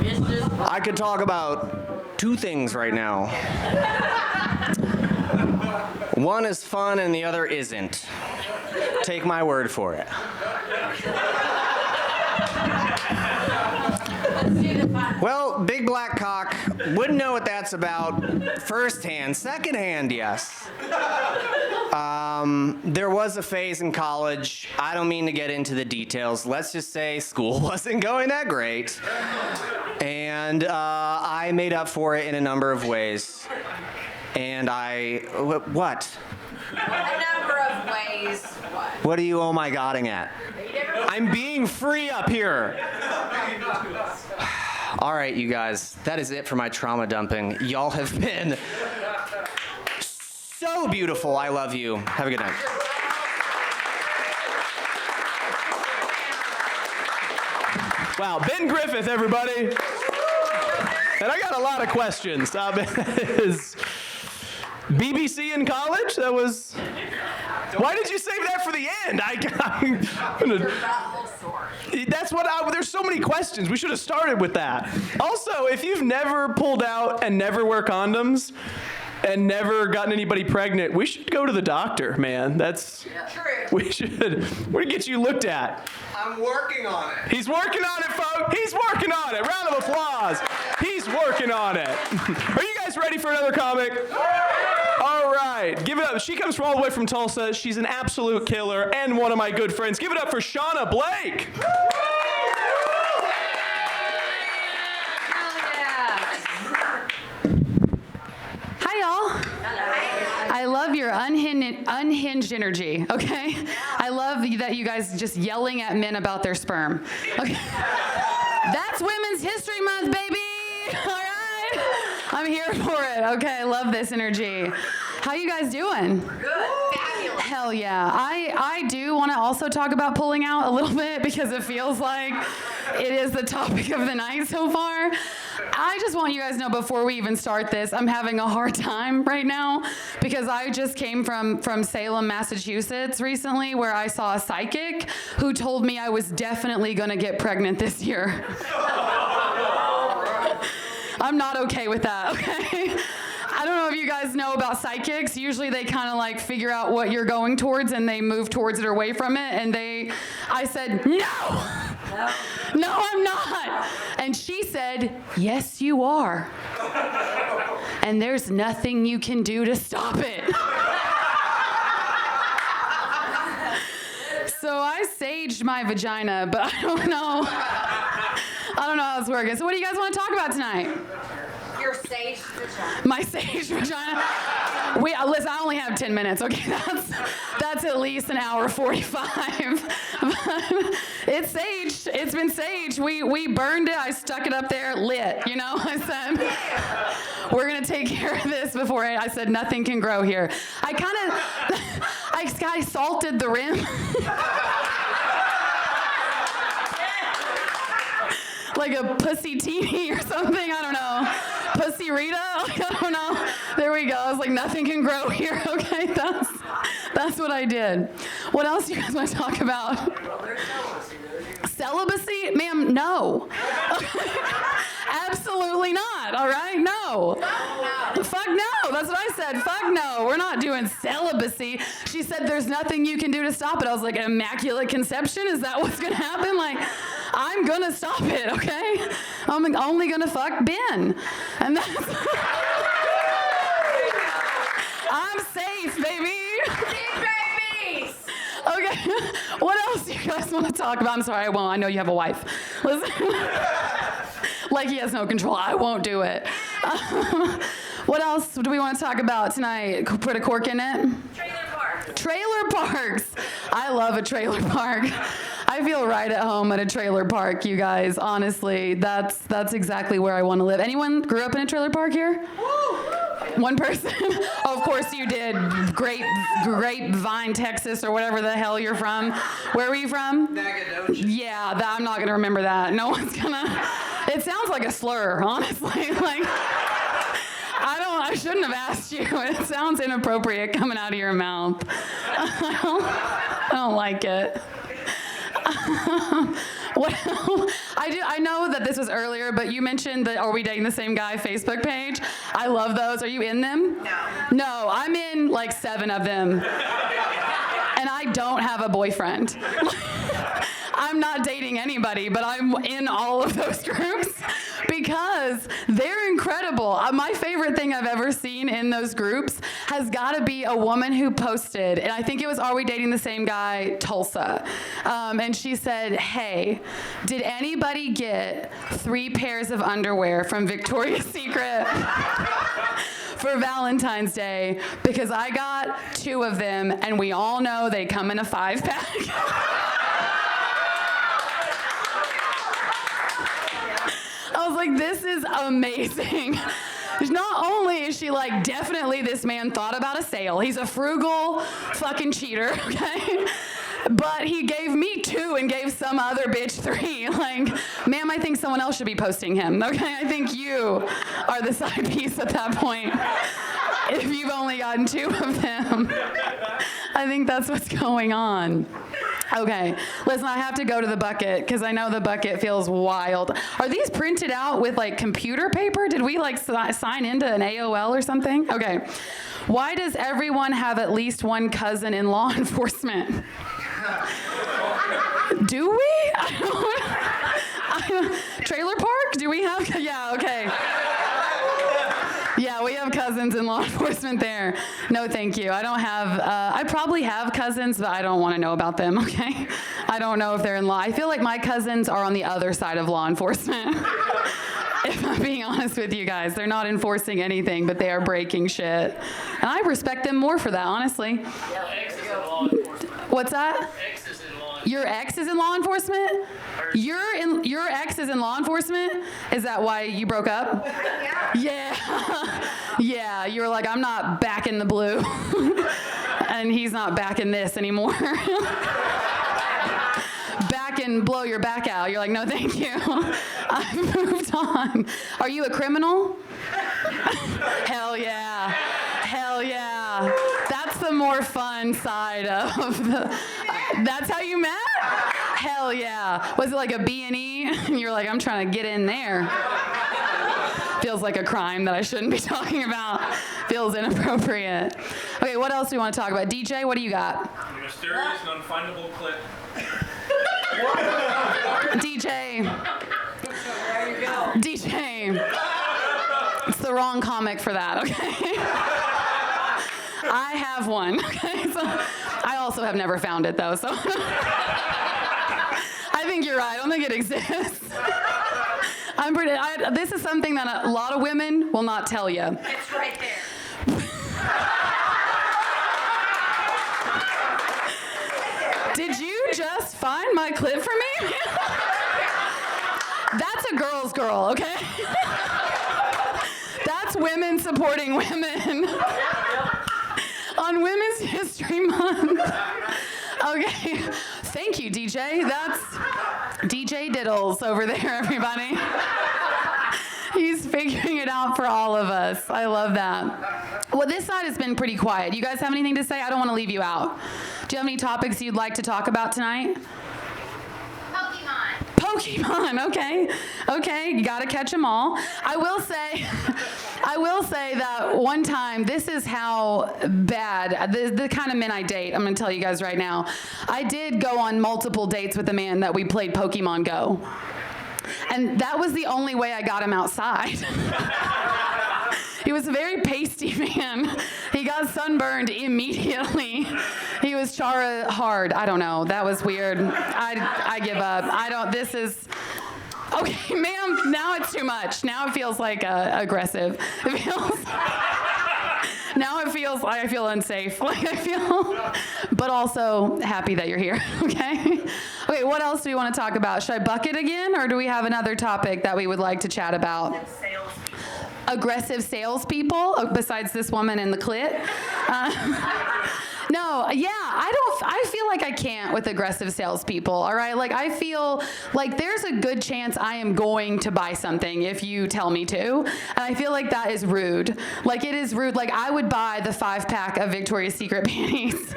It's just I could talk about 2 things right now. One is fun and the other isn't. Take my word for it. Well, big black cock, wouldn't know what that's about firsthand. Secondhand, yes. There was a phase in college. I don't mean to get into the details. Let's just say school wasn't going that great. And I made up for it in a number of ways. And what? A number of ways. What? What are you oh my godding at? I'm being free up here. All right, you guys, that is it for my trauma dumping. Y'all have been so beautiful. I love you. Have a good night. Wow, Ben Griffith, everybody. And I got a lot of questions. Is BBC in college? That was. Why did you save that for the end? That's what there's so many questions. We should have started with that. Also, if you've never pulled out and never wear condoms and never gotten anybody pregnant, we should go to the doctor, man. That's True. we should. We're gonna get you looked at. I'm working on it. He's working on it, folks. He's working on it. Round of applause. He's working on it. Are you guys ready for another comic? All right. right, give it up. She comes from all the way from Tulsa. She's an absolute killer and one of my good friends. Give it up for Shawna Blake. Hi, y'all. I love your unhinged energy, okay? I love that you guys just yelling at men about their sperm. Okay. That's Women's History Month, baby! All right? I'm here for it. Okay, I love this energy. How you guys doing? Good. Fabulous. Hell yeah. I do want to also talk about pulling out a little bit because it feels like it is the topic of the night so far. I just want you guys to know before we even start this, I'm having a hard time right now because I just came from Salem, Massachusetts recently where I saw a psychic who told me I was definitely going to get pregnant this year. I'm not okay with that, okay? I don't know if you guys know about psychics. Usually they kind of like figure out what you're going towards and they move towards it or away from it. And I said, no, I'm not. And she said, yes, you are. And there's nothing you can do to stop it. So I saged my vagina, but I don't know how it's working. So what do you guys want to talk about tonight? Your sage vagina. My sage vagina. Listen, I only have 10 minutes. Okay, that's at least an hour 45. It's saged. It's been saged. We burned it. I stuck it up there, lit. You know, I said we're gonna take care of this before I said nothing can grow here. I salted the rim. Like a pussy teeny or something, I don't know. Pussy Rita, I don't know. There we go. I was like, nothing can grow here. Okay, that's what I did. What else do you guys want to talk about? Celibacy? Ma'am, no. Absolutely not, all right? No. Fuck no. That's what I said. Fuck no. We're not doing celibacy. She said there's nothing you can do to stop it. I was like, immaculate conception? Is that what's going to happen? Like, I'm going to stop it, okay? I'm only going to fuck Ben. And that's... I'm safe, baby. Babies. Okay. What else do you guys want to talk about? I'm sorry, I won't. I know you have a wife. Listen. Like he has no control. I won't do it. What else do we want to talk about tonight? Put a cork in it? Trailer park. Trailer parks. I love a trailer park. I feel right at home at a trailer park, you guys. Honestly, that's exactly where I want to live. Anyone grew up in a trailer park here? One person? Oh, of course you did. Grapevine, Texas, or whatever the hell you're from. Where were you from? Nacogdoches. Yeah, I'm not gonna remember that. No one's gonna. It sounds like a slur, honestly. Like, I shouldn't have asked you. It sounds inappropriate coming out of your mouth. I don't like it. What else? I know that this was earlier, but you mentioned the Are We Dating the Same Guy Facebook page. I love those. Are you in them? No, I'm in like 7 of them. And I don't have a boyfriend. I'm not dating anybody, but I'm in all of those groups because they're incredible. My favorite thing I've ever seen in those groups has got to be a woman who posted, and I think it was Are We Dating the Same Guy, Tulsa. And she said, hey, did anybody get 3 pairs of underwear from Victoria's Secret for Valentine's Day? Because I got 2 of them, and we all know they come in a 5-pack. I was like, this is amazing. Not only is she like, definitely this man thought about a sale. He's a frugal fucking cheater, okay? But he gave me 2 and gave some other bitch 3. Like, ma'am, I think someone else should be posting him, okay? I think you are the side piece at that point. If you've only gotten 2 of them. I think that's what's going on. Okay, listen, I have to go to the bucket because I know the bucket feels wild. Are these printed out with like computer paper? Did we like sign into an AOL or something? Okay. Why does everyone have at least one cousin in law enforcement? Do we? Trailer park? Do we have? Yeah, okay. Yeah, we have cousins in law enforcement there. No, thank you. I don't have, I probably have cousins, but I don't want to know about them, okay? I don't know if they're in law. I feel like my cousins are on the other side of law enforcement. If I'm being honest with you guys, they're not enforcing anything, but they are breaking shit. And I respect them more for that, honestly. What's that? Your ex is in law enforcement? Your ex is in law enforcement? Is that why you broke up? Yeah. Yeah, you were like, I'm not back in the blue. And he's not back in this anymore. Back and blow your back out. You're like, no, thank you. I've moved on. Are you a criminal? Hell yeah. Hell yeah. That's the more fun side of the... That's how you met? Hell yeah. Was it like a B&E? And you're like, I'm trying to get in there. Feels like a crime that I shouldn't be talking about. Feels inappropriate. Okay, what else do we want to talk about? DJ, what do you got? Mysterious and unfindable clip. DJ. There you go. DJ. It's the wrong comic for that, okay? I have one, okay? So I also have never found it, though, so. I think you're right. I don't think it exists. This is something that a lot of women will not tell you. It's right there. Did you just find my clip for me? That's a girl's girl, okay? That's women supporting women. On Women's History Month. Okay, thank you, DJ. That's DJ Diddles over there, everybody. He's figuring it out for all of us. I love that. Well, this side has been pretty quiet. You guys have anything to say? I don't want to leave you out. Do you have any topics you'd like to talk about tonight? Pokemon, okay. Okay, you gotta catch them all. I will say that one time, this is how bad, the kind of men I date, I'm gonna tell you guys right now. I did go on multiple dates with a man that we played Pokemon Go. And that was the only way I got him outside. He was a very pasty man. He got sunburned immediately. He was chara hard. I don't know. That was weird. I give up. This is... Okay, ma'am, now it's too much. Now it feels like aggressive. It feels... Now it feels like I feel unsafe. But also happy that you're here, okay? Okay, what else do we want to talk about? Should I bucket again, or do we have another topic that we would like to chat about? Aggressive salespeople, besides this woman in the clit. No, yeah, I feel like I can't with aggressive salespeople, all right? Like, I feel like there's a good chance I am going to buy something if you tell me to, and I feel like that is rude. Like, it is rude. Like, I would buy the 5-pack of Victoria's Secret panties,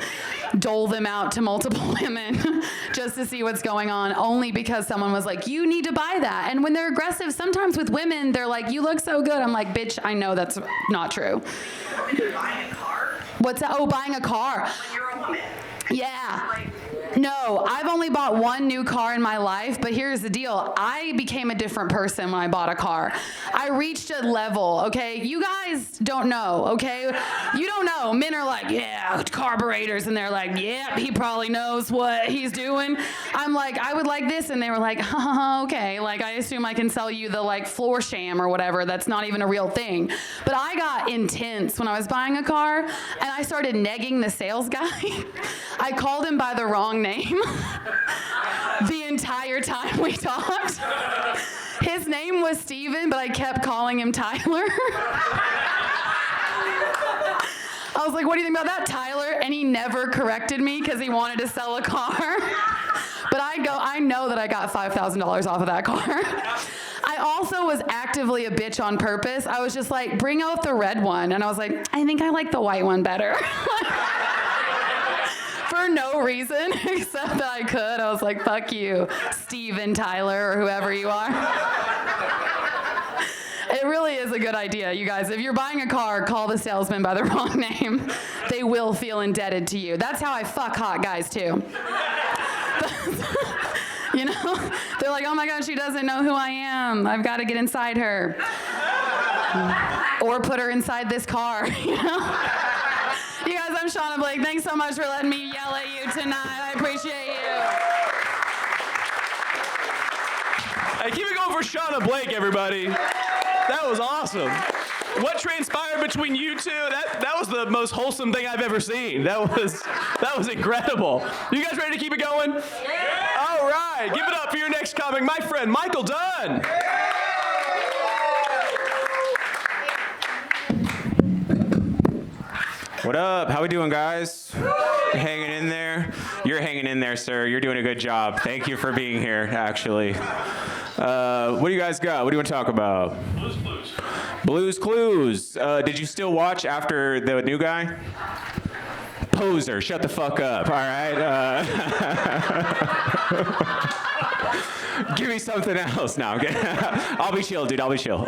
dole them out to multiple women just to see what's going on, only because someone was like, you need to buy that. And when they're aggressive, sometimes with women, they're like, you look so good. I'm like, bitch, I know that's not true. Buying a car? What's that? Oh, buying a car. When you're a woman. Yeah. No, I've only bought one new car in my life, but here's the deal. I became a different person when I bought a car. I reached a level, okay? You guys don't know, okay? You don't know. Men are like, yeah, carburetors, and they're like, yeah, he probably knows what he's doing. I'm like, I would like this, and they were like, okay. Like, I assume I can sell you the, like, floor sham or whatever. That's not even a real thing. But I got intense when I was buying a car, and I started negging the sales guy. I called him by the wrong name the entire time we talked. His name was Steven, but I kept calling him Tyler. I was like, what do you think about that, Tyler? And he never corrected me because he wanted to sell a car. But I know that I got $5,000 off of that car. I also was actively a bitch on purpose. I was just like, bring out the red one. And I was like, I think I like the white one better. For no reason, except that I could. I was like, fuck you, Steven, Tyler, or whoever you are. It really is a good idea, you guys. If you're buying a car, call the salesman by the wrong name. They will feel indebted to you. That's how I fuck hot guys, too. You know? They're like, oh my God, she doesn't know who I am. I've got to get inside her. Or put her inside this car, you know? You guys, I'm Shawna Blake. Thanks so much for letting me yell at you tonight. I appreciate you. Hey, keep it going for Shawna Blake, everybody. That was awesome. What transpired between you two, that was the most wholesome thing I've ever seen. That was incredible. You guys ready to keep it going? Yeah. All right, give it up for your next comic, my friend, Michael Dunn. What up? How we doing, guys? Hanging in there? You're hanging in there, sir. You're doing a good job. Thank you for being here, actually. What do you guys got? What do you want to talk about? Blues Clues. Blues Clues. Did you still watch after the new guy? Poser, shut the fuck up, all right? Give me something else now. I'll be chill, dude. I'll be chill.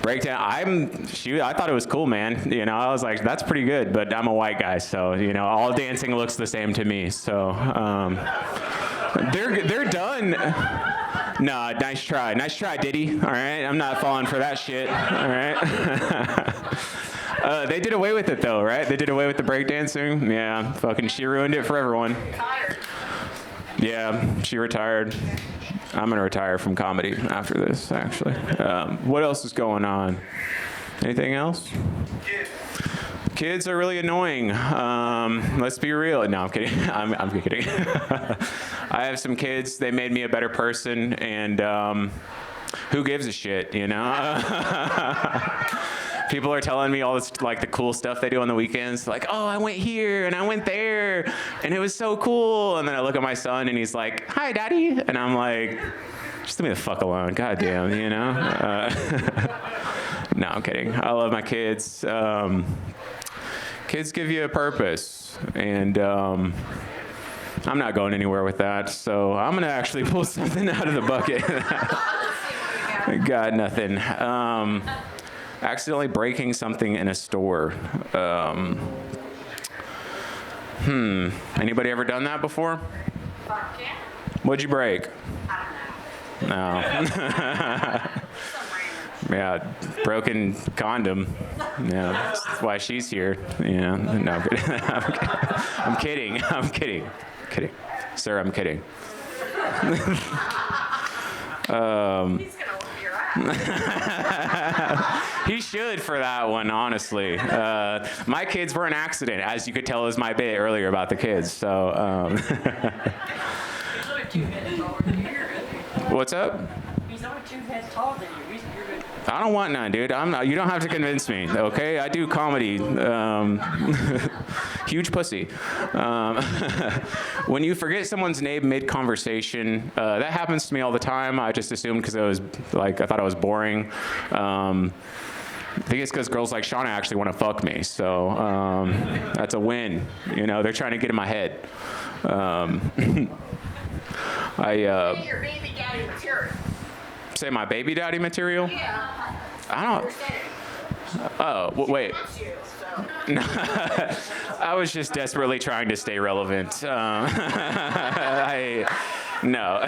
Breakdown. I thought it was cool, man. You know, I was like, that's pretty good, but I'm a white guy, so you know, all dancing looks the same to me. So they're done. No, nice try, Diddy. All right, I'm not falling for that shit. All right. They did away with it though, right? They did away with the breakdancing. Yeah, fucking, she ruined it for everyone. Yeah, she retired. I'm gonna retire from comedy after this, actually. What else is going on? Anything else? Kids are really annoying. Let's be real. No, I'm kidding. I'm kidding. I have some kids. They made me a better person, and who gives a shit, you know? People are telling me all this, like, the cool stuff they do on the weekends. Like, oh, I went here and I went there and it was so cool. And then I look at my son and he's like, hi, Daddy. And I'm like, just leave me the fuck alone. God damn, you know? No, I'm kidding. I love my kids. Kids give you a purpose. And I'm not going anywhere with that. So I'm going to actually pull something out of the bucket. Got nothing. Accidentally breaking something in a store. Anybody ever done that before? What'd you break? No. Yeah, broken condom. Yeah, that's why she's here. Yeah, no, I'm kidding. I'm kidding. Sir, I'm kidding. He should for that one, honestly. My kids were an accident, as you could tell is my bit earlier about the kids. So, what's up? He's only 2 heads taller than you. You're good. I don't want none, dude. I'm not. You don't have to convince me, okay? I do comedy. Huge pussy. When you forget someone's name mid-conversation, that happens to me all the time. I just assumed because I thought I was boring. I think it's because girls like Shawna actually want to fuck me. So that's a win. You know, they're trying to get in my head. Your baby daddy material. Say my baby daddy material? Yeah. I don't. Oh, wait. No, I was just desperately trying to stay relevant. No.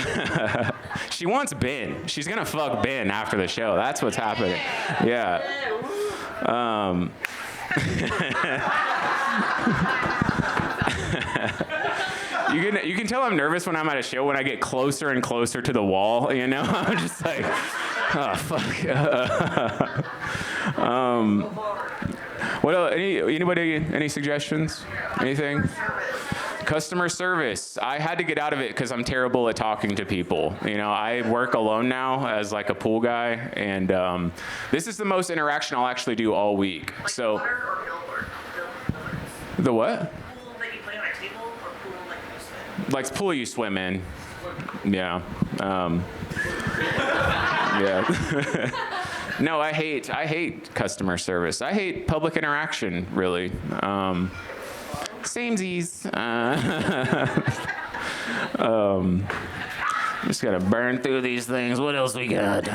She wants Ben. She's gonna fuck Ben after the show. That's what's happening. Yeah. You can tell I'm nervous when I'm at a show when I get closer and closer to the wall, you know? I'm just like, oh, fuck. What else? Anybody, any suggestions? Anything? Customer service. I had to get out of it because I'm terrible at talking to people. You know, I work alone now as like a pool guy, and this is the most interaction I'll actually do all week. So, the what? Like pool you swim in. Yeah. Yeah. No, I hate customer service. I hate public interaction, really. Samesies. Just gotta burn through these things. What else we got?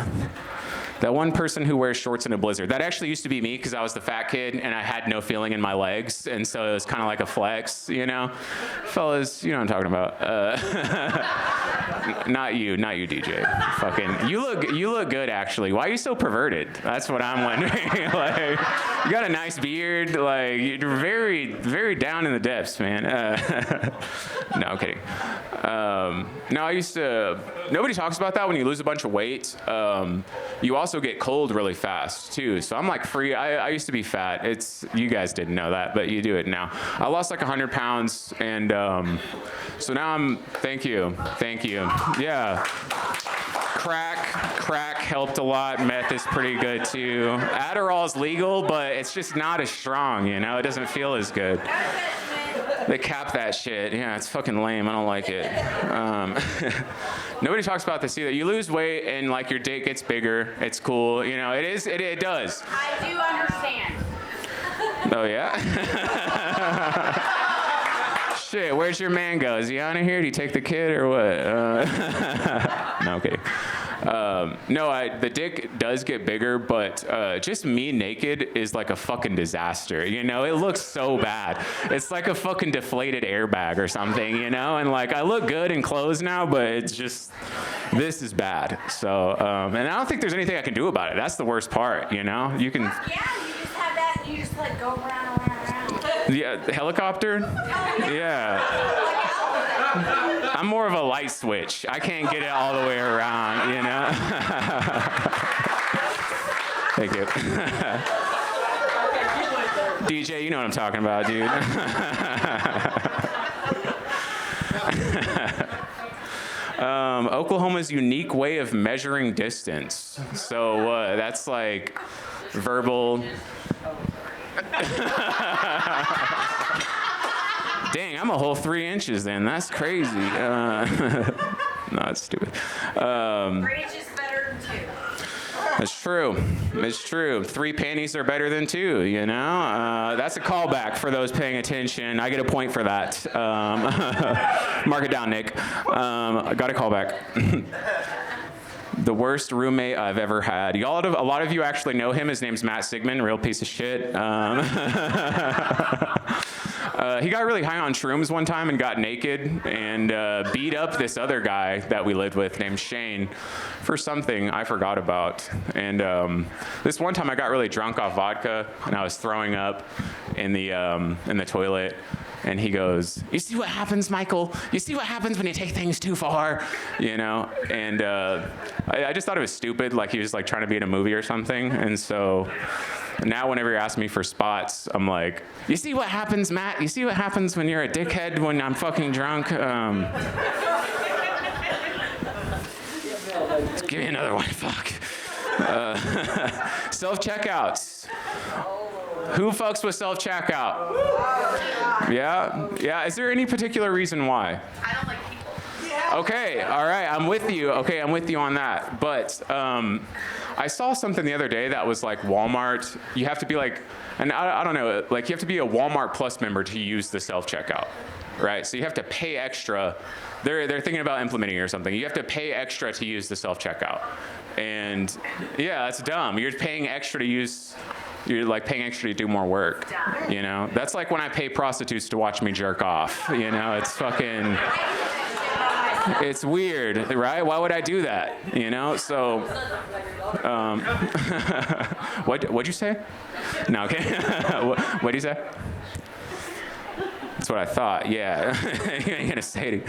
That one person who wears shorts in a blizzard. That actually used to be me because I was the fat kid and I had no feeling in my legs, and so it was kind of like a flex, you know? Fellas, you know what I'm talking about. Not you, DJ. Fucking, you look good actually. Why are you so perverted? That's what I'm wondering. Like, you got a nice beard. Like, you're very, very down in the depths, man. No, I'm kidding. No, I used to. Nobody talks about that when you lose a bunch of weight. You also get cold really fast too. So I'm like free. I used to be fat. You guys didn't know that, but you do it now. I lost like 100 pounds, and so now I'm. Thank you. Yeah. Crack helped a lot. Meth is pretty good too. Adderall's legal, but it's just not as strong. You know, it doesn't feel as good. They cap that shit. Yeah, it's fucking lame. I don't like it. Nobody talks about this either. You lose weight and like your dick gets bigger. It's cool. You know, it does. I do understand. Oh yeah. Shit, where's your man go? Is he out of here? Do you take the kid or what? No, okay. The dick does get bigger, but just me naked is like a fucking disaster. You know, it looks so bad. It's like a fucking deflated airbag or something, you know? And like, I look good in clothes now, but it's just, this is bad. So, and I don't think there's anything I can do about it. That's the worst part, you know? You can... Yeah, you just have that, you just like go around. Yeah, helicopter? Yeah. I'm more of a light switch. I can't get it all the way around, you know? Thank you. DJ, you know what I'm talking about, dude. Oklahoma's unique way of measuring distance. So that's like verbal... Dang, I'm a whole 3 inches then. That's crazy. No, it's stupid. 3 inches better than 2. It's true. It's true. 3 panties are better than 2, you know? That's a callback for those paying attention. I get a point for that. Mark it down, Nick. I got a callback. The worst roommate I've ever had. A lot of you actually know him. His name's Matt Sigmund, real piece of shit. He got really high on shrooms one time and got naked and beat up this other guy that we lived with named Shane for something I forgot about. And this one time I got really drunk off vodka and I was throwing up in the toilet. And he goes, "You see what happens, Michael? You see what happens when you take things too far?" You know? And I just thought it was stupid, like he was like trying to be in a movie or something. And so now whenever you ask me for spots, I'm like, "You see what happens, Matt? You see what happens when you're a dickhead when I'm fucking drunk?" Give me another one, fuck. Self-checkouts. Who fucks with self-checkout? Yeah. Is there any particular reason why? I don't like people. Okay, all right, I'm with you. Okay, I'm with you on that. But I saw something the other day that was like Walmart. You have to be like, and I don't know, like you have to be a Walmart Plus member to use the self-checkout, right? So you have to pay extra. They're thinking about implementing it or something. You have to pay extra to use the self-checkout. And yeah, that's dumb. You're paying extra to use... You're like paying extra to do more work, you know? That's like when I pay prostitutes to watch me jerk off, you know? It's fucking, it's weird, right? Why would I do that, you know? So, what'd you say? No, okay. What'd you say? That's what I thought, yeah. You ain't gonna say it.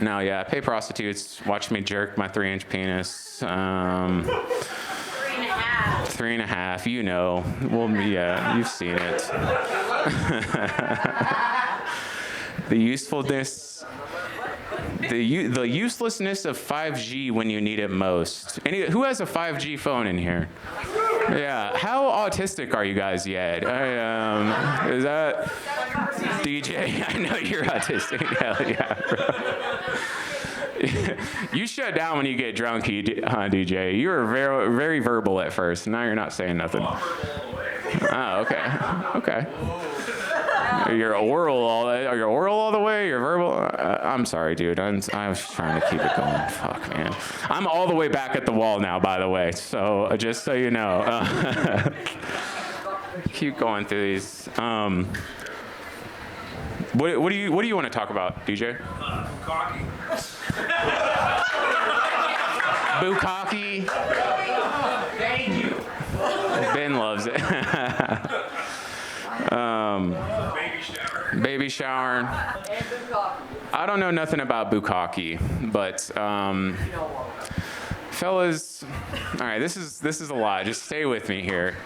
No, yeah, I pay prostitutes, watch me jerk my 3-inch penis. 3.5, you know. Well, yeah, you've seen it. The usefulness, the uselessness of 5G when you need it most. Who has a 5G phone in here? Yeah. How autistic are you guys yet? Is that DJ? I know you're autistic. Hell yeah, bro. You shut down when you get drunk, DJ. You were very, very verbal at first. Now you're not saying nothing. Oh, okay. Your oral all the way? Your verbal? I'm sorry, dude. I was trying to keep it going. Fuck, man. I'm all the way back at the wall now, by the way. So just so you know. Keep going through these. What do you want to talk about, DJ? Cocky. Bukkake. Thank you. Ben loves it. Baby shower. I don't know nothing about bukkake, but fellas, all right, this is a lot. Just stay with me here.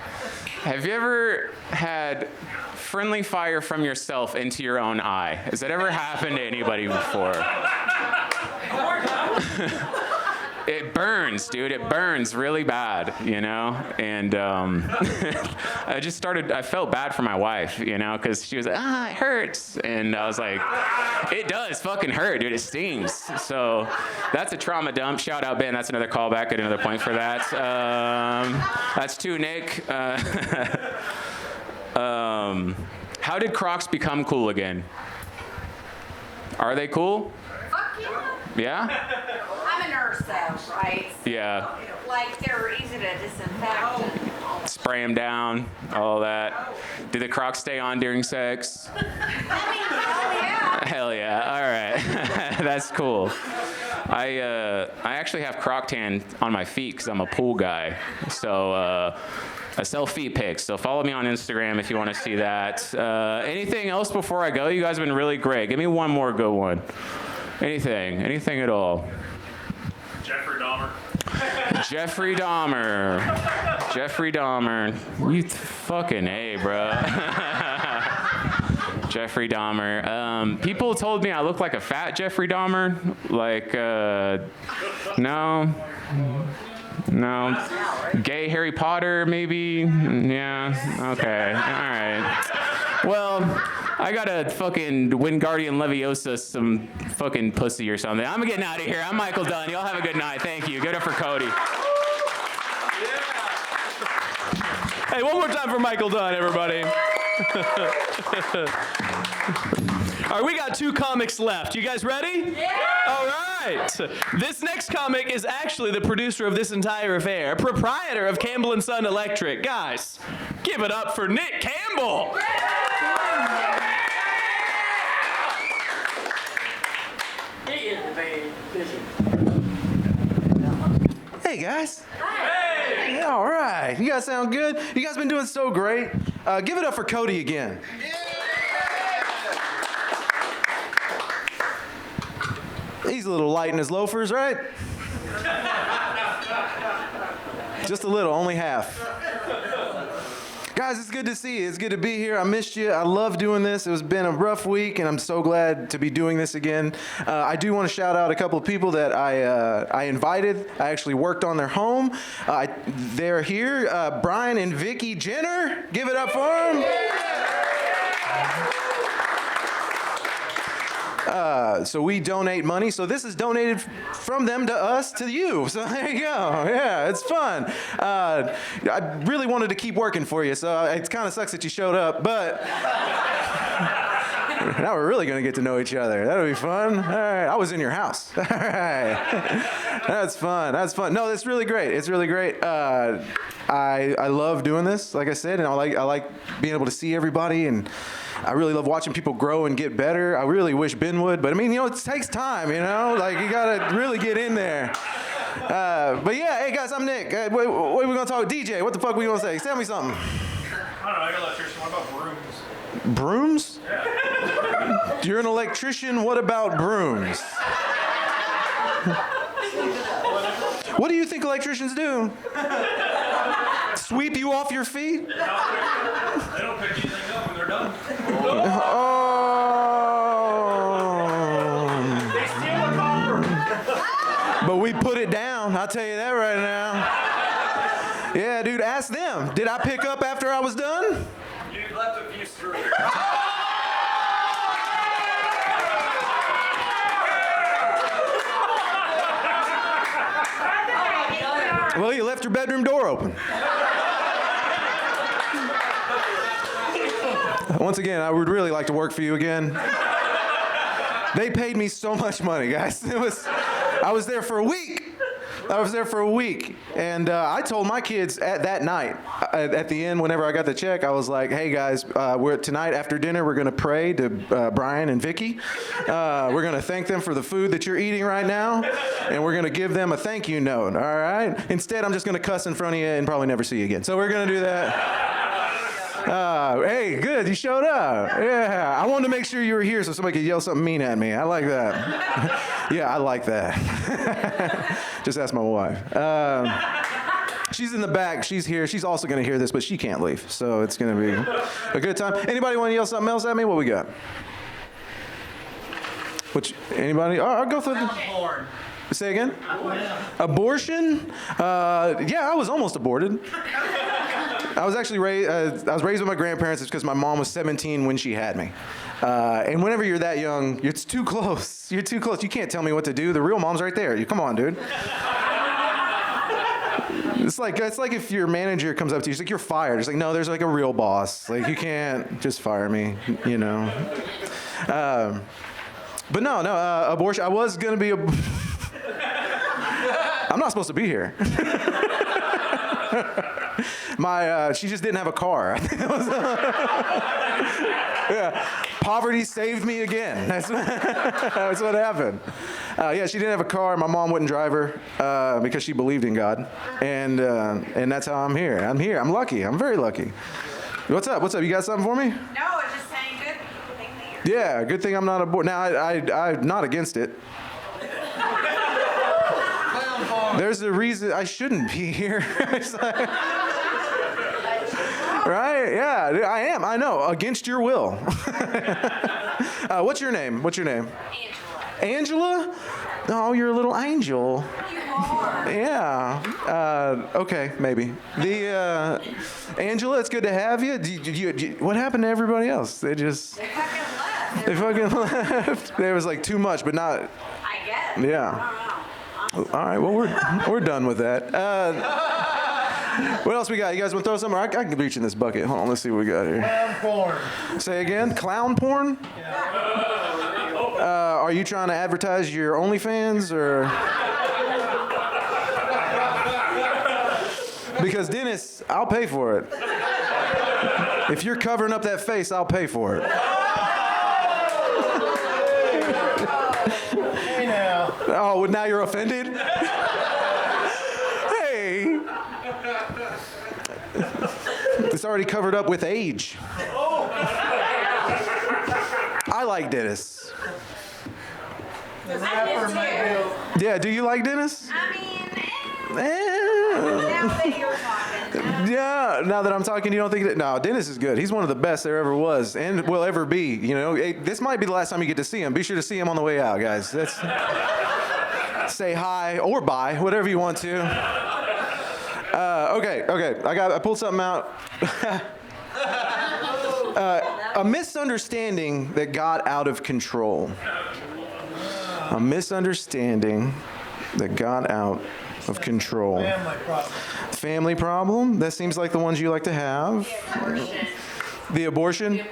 Have you ever had friendly fire from yourself into your own eye? Has that ever happened to anybody before? It burns, dude. It burns really bad, you know? And I felt bad for my wife, you know, because she was like, it hurts. And I was like, it does fucking hurt, dude. It stings. So that's a trauma dump. Shout out, Ben. That's another callback. Get another point for that. That's 2, Nick. How did Crocs become cool again? Are they cool? Fuck Yeah? I'm a nurse, though, right? Yeah. Like, they're easy to disinfect. Spray them down, all that. Do the Crocs stay on during sex? I mean, hell yeah. Hell yeah. All right. That's cool. I actually have Croc tan on my feet because I'm a pool guy. So I sell feet pics. So follow me on Instagram if you want to see that. Anything else before I go? You guys have been really great. Give me one more good one. Anything at all. Jeffrey Dahmer. Jeffrey Dahmer. You fucking A, bro. Jeffrey Dahmer. People told me I look like a fat Jeffrey Dahmer. Like, no. Gay Harry Potter, maybe? Yeah, okay, all right. Well, I gotta fucking Wingardium Leviosa some fucking pussy or something. I'm getting out of here. I'm Michael Dunn. Y'all have a good night. Thank you. Give it up for Cody. Hey, one more time for Michael Dunn, everybody. All right, we got 2 comics left. You guys ready? Yeah! All right. This next comic is actually the producer of this entire affair, proprietor of Campbell and Son Electric. Guys, give it up for Nick Campbell. He is very busy. Hey guys. Hey. Yeah, all right. You guys sound good. You guys been doing so great. Give it up for Cody again. He's a little light in his loafers, right? Just a little, only half. Guys, it's good to see you. It's good to be here. I missed you. I love doing this. It's been a rough week, and I'm so glad to be doing this again. I do want to shout out a couple of people that I invited. I actually worked on their home. They're here. Brian and Vicky Jenner. Give it up for them. So we donate money. So this is donated from them to us to you. So there you go. Yeah, it's fun. I really wanted to keep working for you, so it kind of sucks that you showed up, but now we're really going to get to know each other. That'll be fun. All right. I was in your house. All right. That's fun. No, it's really great. It's really great. I love doing this, like I said, and I like being able to see everybody, and I really love watching people grow and get better. I really wish Ben would, but I mean, it takes time, like you gotta really get in there. But yeah, hey guys, I'm Nick. What are we gonna talk? DJ, what the fuck we gonna say? Tell me something. I don't know, you're an electrician. What about brooms? Brooms? Yeah. You're an electrician. What about brooms? What do you think electricians do? Sweep you off your feet? They don't pick anything up when they're done. They steal the copper. But we put it down. I'll tell you that right now. Yeah, dude, ask them. Did I pick up after I was done? You left a few screws. Well, you left your bedroom door open. Once again, I would really like to work for you again. They paid me so much money, guys. I was there for a week. And I told my kids that night, at the end, whenever I got the check, I was like, hey guys, tonight after dinner, we're gonna pray to Brian and Vicky. We're gonna thank them for the food that you're eating right now, and we're gonna give them a thank you note, all right? Instead, I'm just gonna cuss in front of you and probably never see you again. So we're gonna do that. Hey, good, you showed up. Yeah, I wanted to make sure you were here so somebody could yell something mean at me. I like that. Yeah, I like that. Just ask my wife. She's in the back, she's here. She's also gonna hear this, but she can't leave. So it's gonna be a good time. Anybody wanna yell something else at me? What we got? Anybody? Oh, I'll go through the... Say again? Abortion? Yeah, I was almost aborted. I was actually raised with my grandparents. It's because my mom was 17 when she had me. And whenever you're that young, it's too close. You're too close. You can't tell me what to do. The real mom's right there. Come on, dude. It's like if your manager comes up to you, he's like, you're fired. It's like, no, there's like a real boss. Like, you can't just fire me, you know. But no, abortion. I was gonna be I'm not supposed to be here. She just didn't have a car. Yeah, poverty saved me again. That's what happened. Yeah, she didn't have a car. My mom wouldn't drive her because she believed in God, and that's how I'm here. I'm lucky. I'm very lucky. What's up? You got something for me? No, it's just saying good thing that you're... Yeah, good thing I'm not aborted. Now, I'm not against it. There's a reason I shouldn't be here. Right? Yeah, I am. I know. Against your will. What's your name? Angela? Oh, you're a little angel. You are. Yeah. Okay, maybe. Angela, it's good to have you. What happened to everybody else? They fucking left. There was like too much, but not. I guess. Yeah. I don't know. All right, well, we're done with that. What else we got? You guys want to throw something? I can reach in this bucket. Hold on, let's see what we got here. Clown porn. Say again? Clown porn? Yeah. Are you trying to advertise your OnlyFans, or? Because Dennis, I'll pay for it. If you're covering up that face, I'll pay for it. Hey now. Oh, now you're offended? Hey. It's already covered up with age. I like Dennis. The rapper might be. Yeah, do you like Dennis? I mean, Now that you're talking. Yeah, now that I'm talking, you don't think that? No, Dennis is good. He's one of the best there ever was and will ever be. You know, this might be the last time you get to see him. Be sure to see him on the way out, guys. Say hi or bye, whatever you want to. Okay. I pulled something out. A misunderstanding that got out of control. A misunderstanding that got out of control. Family problem? That seems like the ones you like to have. The abortion?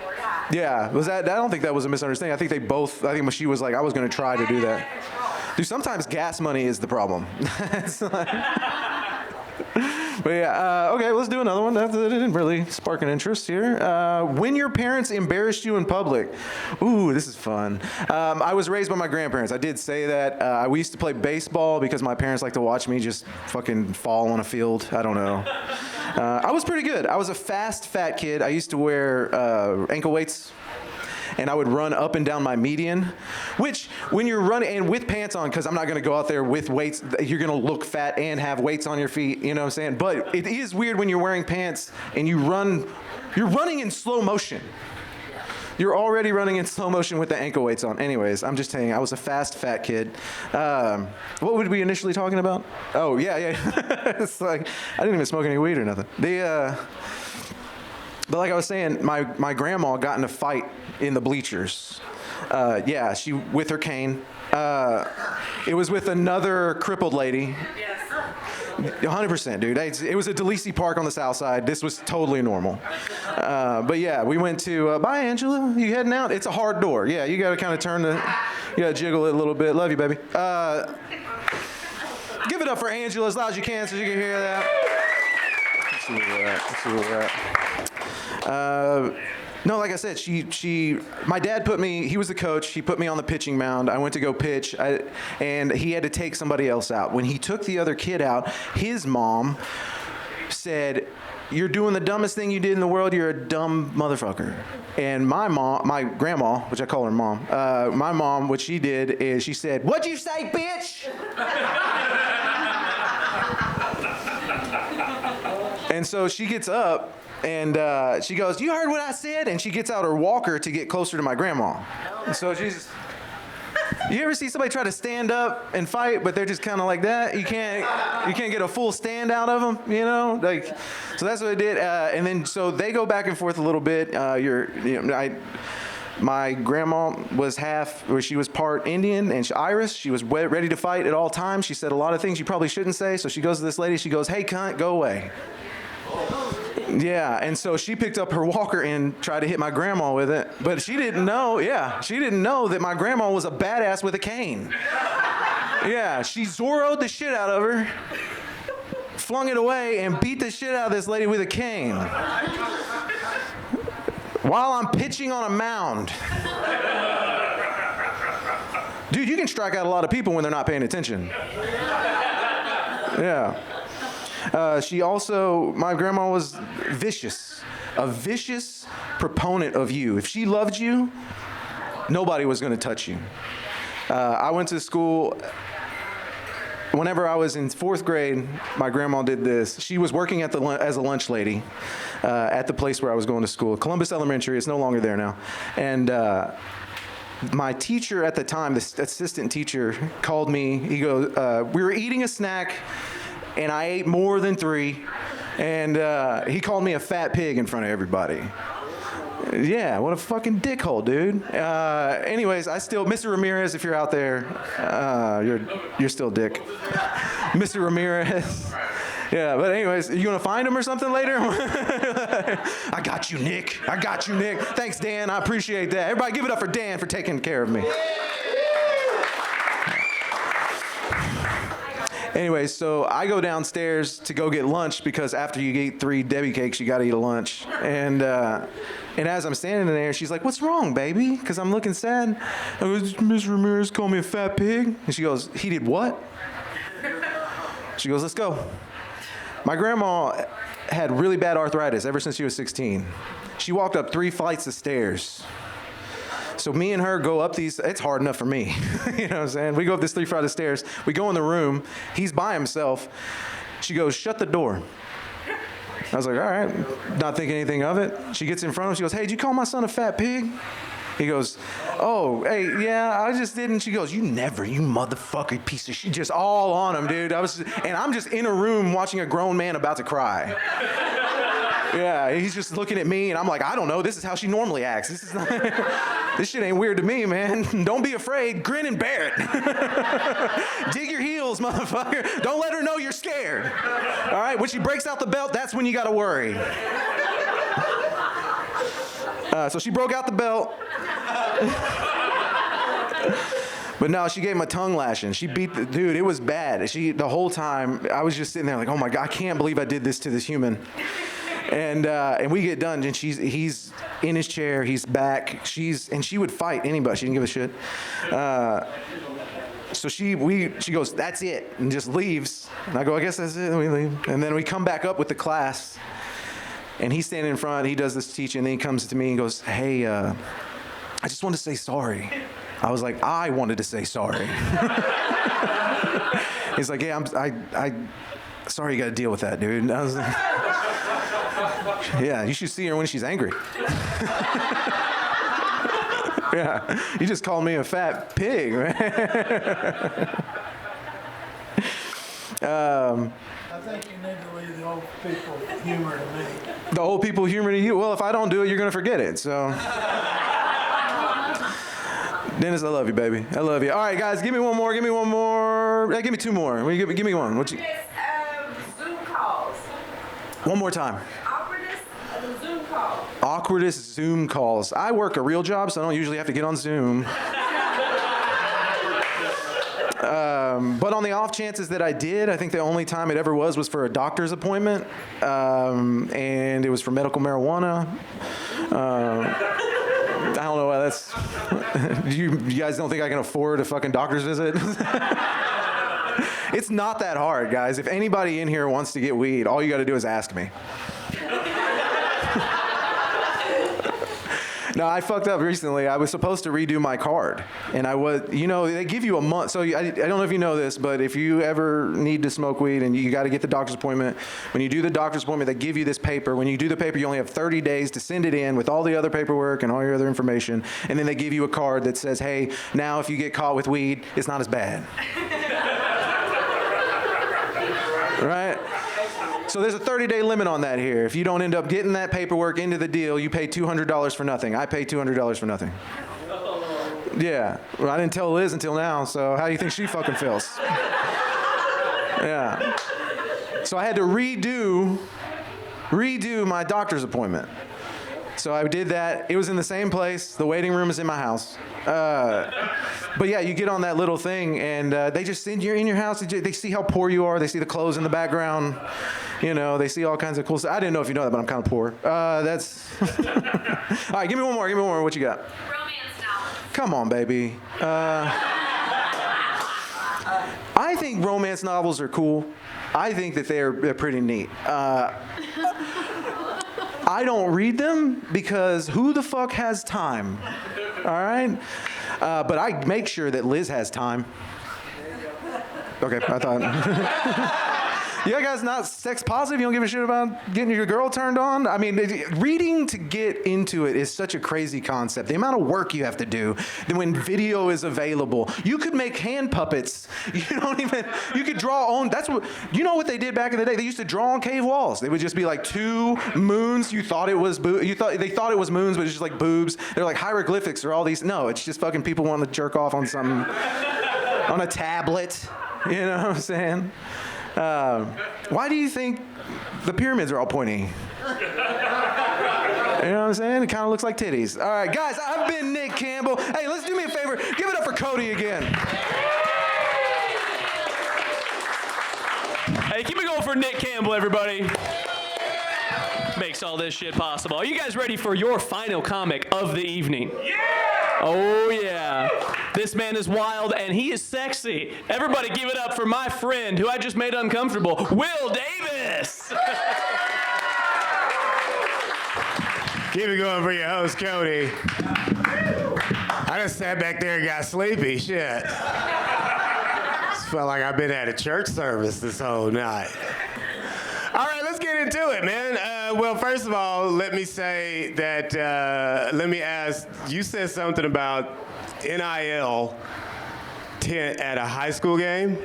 Yeah. Was that? I don't think that was a misunderstanding. I think she was like, I was going to try to do that. Dude, sometimes gas money is the problem. But yeah, okay, let's do another one. That didn't really spark an interest here. When your parents embarrassed you in public. Ooh, this is fun. I was raised by my grandparents. I did say that. We used to play baseball because my parents like to watch me just fucking fall on a field. I don't know. I was pretty good. I was a fast, fat kid. I used to wear ankle weights. And I would run up and down my median, which when you're running and with pants on, because I'm not going to go out there with weights, you're going to look fat and have weights on your feet, you know what I'm saying? But it is weird when you're wearing pants and you're running in slow motion. You're already running in slow motion with the ankle weights on. Anyways, I'm just saying, I was a fast, fat kid. What were we initially talking about? Oh, yeah. It's like, I didn't even smoke any weed or nothing. But like I was saying, my grandma got in a fight in the bleachers. Yeah, she with her cane. It was with another crippled lady. 100%, dude. It was a DeLisi Park on the south side. This was totally normal. But yeah, we went to, bye, Angela. You heading out? It's a hard door. Yeah, you got to kind of you got to jiggle it a little bit. Love you, baby. Give it up for Angela as loud as you can so you can hear that. Let's see where we're at. No, like I said, my dad he was the coach, he put me on the pitching mound. I went to go pitch, and he had to take somebody else out. When he took the other kid out, his mom said, "You're doing the dumbest thing you did in the world, you're a dumb motherfucker." And my grandma, which I call her mom, my mom, what she did is she said, "What'd you say, bitch?" And so she gets up, and she goes, "You heard what I said?" And she gets out her walker to get closer to my grandma. And so she's, you ever see somebody try to stand up and fight, but they're just kind of like that? You can't get a full stand out of them, you know? So that's what I did. And then, so they go back and forth a little bit. My grandma was she was part Indian and Irish. She was ready to fight at all times. She said a lot of things you probably shouldn't say. So she goes to this lady, she goes, "Hey, cunt, go away." Yeah, and so she picked up her walker and tried to hit my grandma with it, but she didn't know that my grandma was a badass with a cane. Yeah, she Zorro'd the shit out of her, flung it away, and beat the shit out of this lady with a cane. While I'm pitching on a mound. Dude, you can strike out a lot of people when they're not paying attention. Yeah. My grandma was vicious, a vicious proponent of you. If she loved you, nobody was going to touch you. I went to school, whenever I was in 4th grade, my grandma did this. She was working as a lunch lady at the place where I was going to school, Columbus Elementary. It's no longer there now. And my teacher at the time, the assistant teacher, called me. He goes, we were eating a snack, and I ate more than 3, and he called me a fat pig in front of everybody. Yeah, what a fucking dickhole, dude. Anyways, Mr. Ramirez, if you're out there, you're still dick. Mr. Ramirez. Yeah, but anyways, you gonna find him or something later? I got you, Nick. Thanks, Dan. I appreciate that. Everybody give it up for Dan for taking care of me. Anyway, so I go downstairs to go get lunch because after you eat 3 Debbie cakes, you got to eat a lunch. And as I'm standing there, she's like, "What's wrong, baby?" Because I'm looking sad. I goes, "Ms. Ramirez called me a fat pig." And she goes, "He did what?" She goes, "Let's go." My grandma had really bad arthritis ever since she was 16. She walked up 3 flights of stairs. So me and her go up these, it's hard enough for me, you know what I'm saying? We go up this 3 flights of stairs, we go in the room, he's by himself. She goes, "Shut the door." I was like, all right, not thinking anything of it. She gets in front of him, she goes, "Hey, did you call my son a fat pig?" He goes, "Oh, hey, yeah, I just didn't." She goes, "You motherfucking piece of shit." Just all on him, dude. I'm just in a room watching a grown man about to cry. Yeah, he's just looking at me, and I'm like, I don't know. This is how she normally acts. This shit ain't weird to me, man. Don't be afraid. Grin and bear it. Dig your heels, motherfucker. Don't let her know you're scared. All right? When she breaks out the belt, that's when you got to worry. So she broke out the belt. But no, she gave him a tongue lashing. She beat the dude. It was bad. The whole time, I was just sitting there like, oh my God, I can't believe I did this to this human. And we get done, and he's in his chair, he's back, and she would fight anybody, she didn't give a shit. So she goes, "That's it," and just leaves. And I go, "I guess that's it," and we leave. And then we come back up with the class, and he's standing in front, he does this teaching, and then he comes to me and goes, "Hey, I just wanted to say sorry." I was like, I wanted to say sorry. He's like, "Yeah, I sorry you got to deal with that, dude." And I was like, "Yeah, you should see her when she's angry." Yeah, you just called me a fat pig, man. I think you need to leave the old people humor to me. The old people humor to you? Well, if I don't do it, you're going to forget it, so. Dennis, I love you, baby. I love you. All right, guys, give me one more. Hey, give me 2 more. Give me one. One more time. Awkwardness of the Zoom call. Awkwardest Zoom calls. I work a real job, so I don't usually have to get on Zoom. But on the off chances that I did, I think the only time it ever was for a doctor's appointment, and it was for medical marijuana. I don't know why that's. you guys don't think I can afford a fucking doctor's visit? It's not that hard, guys. If anybody in here wants to get weed, all you got to do is ask me. No, I fucked up recently. I was supposed to redo my card, and I was, they give you a month. So I don't know if you know this, but if you ever need to smoke weed and you got to get the doctor's appointment, when you do the doctor's appointment, they give you this paper. When you do the paper, you only have 30 days to send it in with all the other paperwork and all your other information, and then they give you a card that says, hey, now if you get caught with weed, it's not as bad. Right? So there's a 30-day limit on that here. If you don't end up getting that paperwork into the deal, you pay $200 for nothing. I pay $200 for nothing. Yeah. Well, I didn't tell Liz until now, so how do you think she fucking feels? Yeah. So I had to redo my doctor's appointment. So I did that. It was in the same place. The waiting room is in my house. But yeah, you get on that little thing, and they just send you in your house. They see how poor you are. They see the clothes in the background. They see all kinds of cool stuff. I didn't know if you know that, but I'm kind of poor. That's. All right, give me one more. What you got? Romance novels. Come on, baby. I think romance novels are cool. I think that they're pretty neat. I don't read them because who the fuck has time? All right? But I make sure that Liz has time. Okay, I thought. You guys not sex positive? You don't give a shit about getting your girl turned on? I mean, reading to get into it is such a crazy concept. The amount of work you have to do. Then when video is available, you could make hand puppets. You could draw on. That's what, what they did back in the day? They used to draw on cave walls. They would just be like two moons. They thought it was moons, but it's just like boobs. They're like hieroglyphics or all these. No, it's just fucking people wanting to jerk off on something, on a tablet. You know what I'm saying? Why do you think the pyramids are all pointy? You know what I'm saying? It kind of looks like titties. All right, guys, I've been Nick Campbell. Hey, let's do me a favor. Give it up for Cody again. Hey, keep it going for Nick Campbell, everybody. Makes all this shit possible. Are you guys ready for your final comic of the evening? Yeah! Oh, yeah. This man is wild, and he is sexy. Everybody give it up for my friend, who I just made uncomfortable, Will Davis. Keep it going for your host, Cody. I just sat back there and got sleepy. Shit. Just felt like I've been at a church service this whole night. All right, let's get into it, man. Well, first of all, let me say that, let me ask, you said something about NIL at a high school game.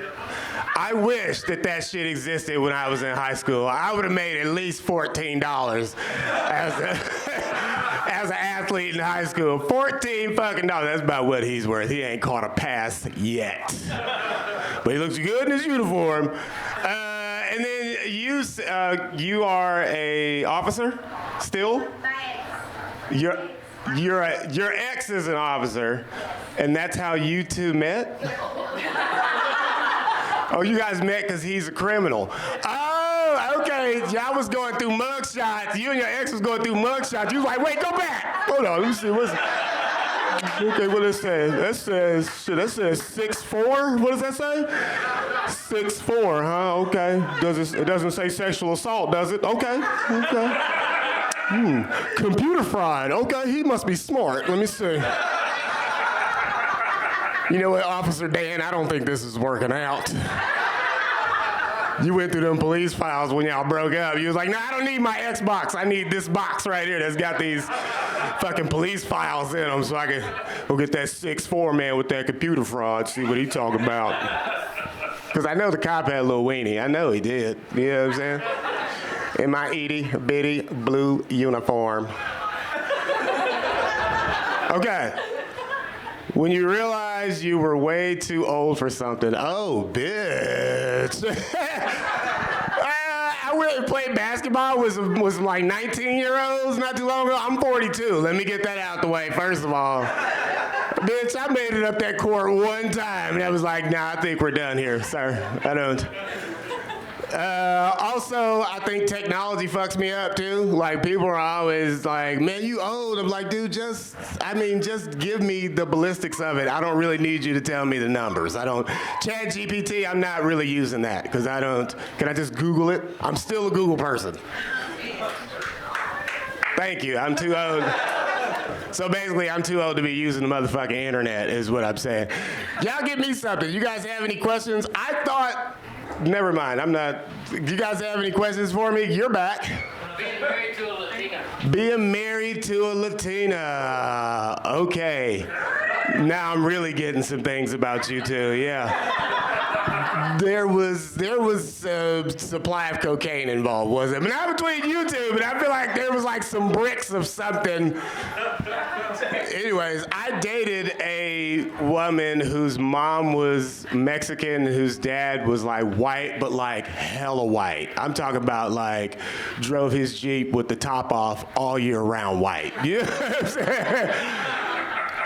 I wish that shit existed when I was in high school. I would have made at least $14 as an athlete in high school. $14 fucking dollars. That's about what he's worth. He ain't caught a pass yet. But he looks good in his uniform. And then you are a officer still? Your ex is an officer, and that's how you two met? Oh, you guys met because he's a criminal. Oh, okay. Y'all was going through mug shots. You and your ex was going through mug shots. You was like, wait, go back. Hold on, let me see. Okay, what does it say? That says 6'4"? What does that say? 6'4", huh? Okay. It doesn't say sexual assault, does it? Okay. Computer fraud. Okay, he must be smart. Let me see. You know what, Officer Dan, I don't think this is working out. You went through them police files when y'all broke up. You was like, no, I don't need my Xbox. I need this box right here that's got these fucking police files in them so I can go get that 6'4" man with that computer fraud, see what he talking about. Because I know the cop had a little weenie. I know he did. You know what I'm saying? In my itty-bitty blue uniform. Okay. When you realized you were way too old for something, oh, bitch. I I went and played basketball with some like 19-year-olds not too long ago. I'm 42. Let me get that out the way, first of all. Bitch, I made it up that court one time, and I was like, nah, I think we're done here, sir. I don't. Also, I think technology fucks me up too. Like, people are always like, man, you old. I'm like, dude, just give me the ballistics of it. I don't really need you to tell me the numbers. ChatGPT, I'm not really using that because can I just Google it? I'm still a Google person. Thank you, I'm too old. So basically, I'm too old to be using the motherfucking internet is what I'm saying. Y'all give me something. You guys have any questions? Never mind, I'm not. You guys have any questions for me? You're back. Being married to a Latina. Being married to a Latina. Okay. Now I'm really getting some things about you too, yeah. There was a supply of cocaine involved, was it? I mean, not between you two, but I feel like there was like some bricks of something. Anyways, I dated a woman whose mom was Mexican, whose dad was like white, but like hella white. I'm talking about like drove his Jeep with the top off all year round white. You know what I'm saying?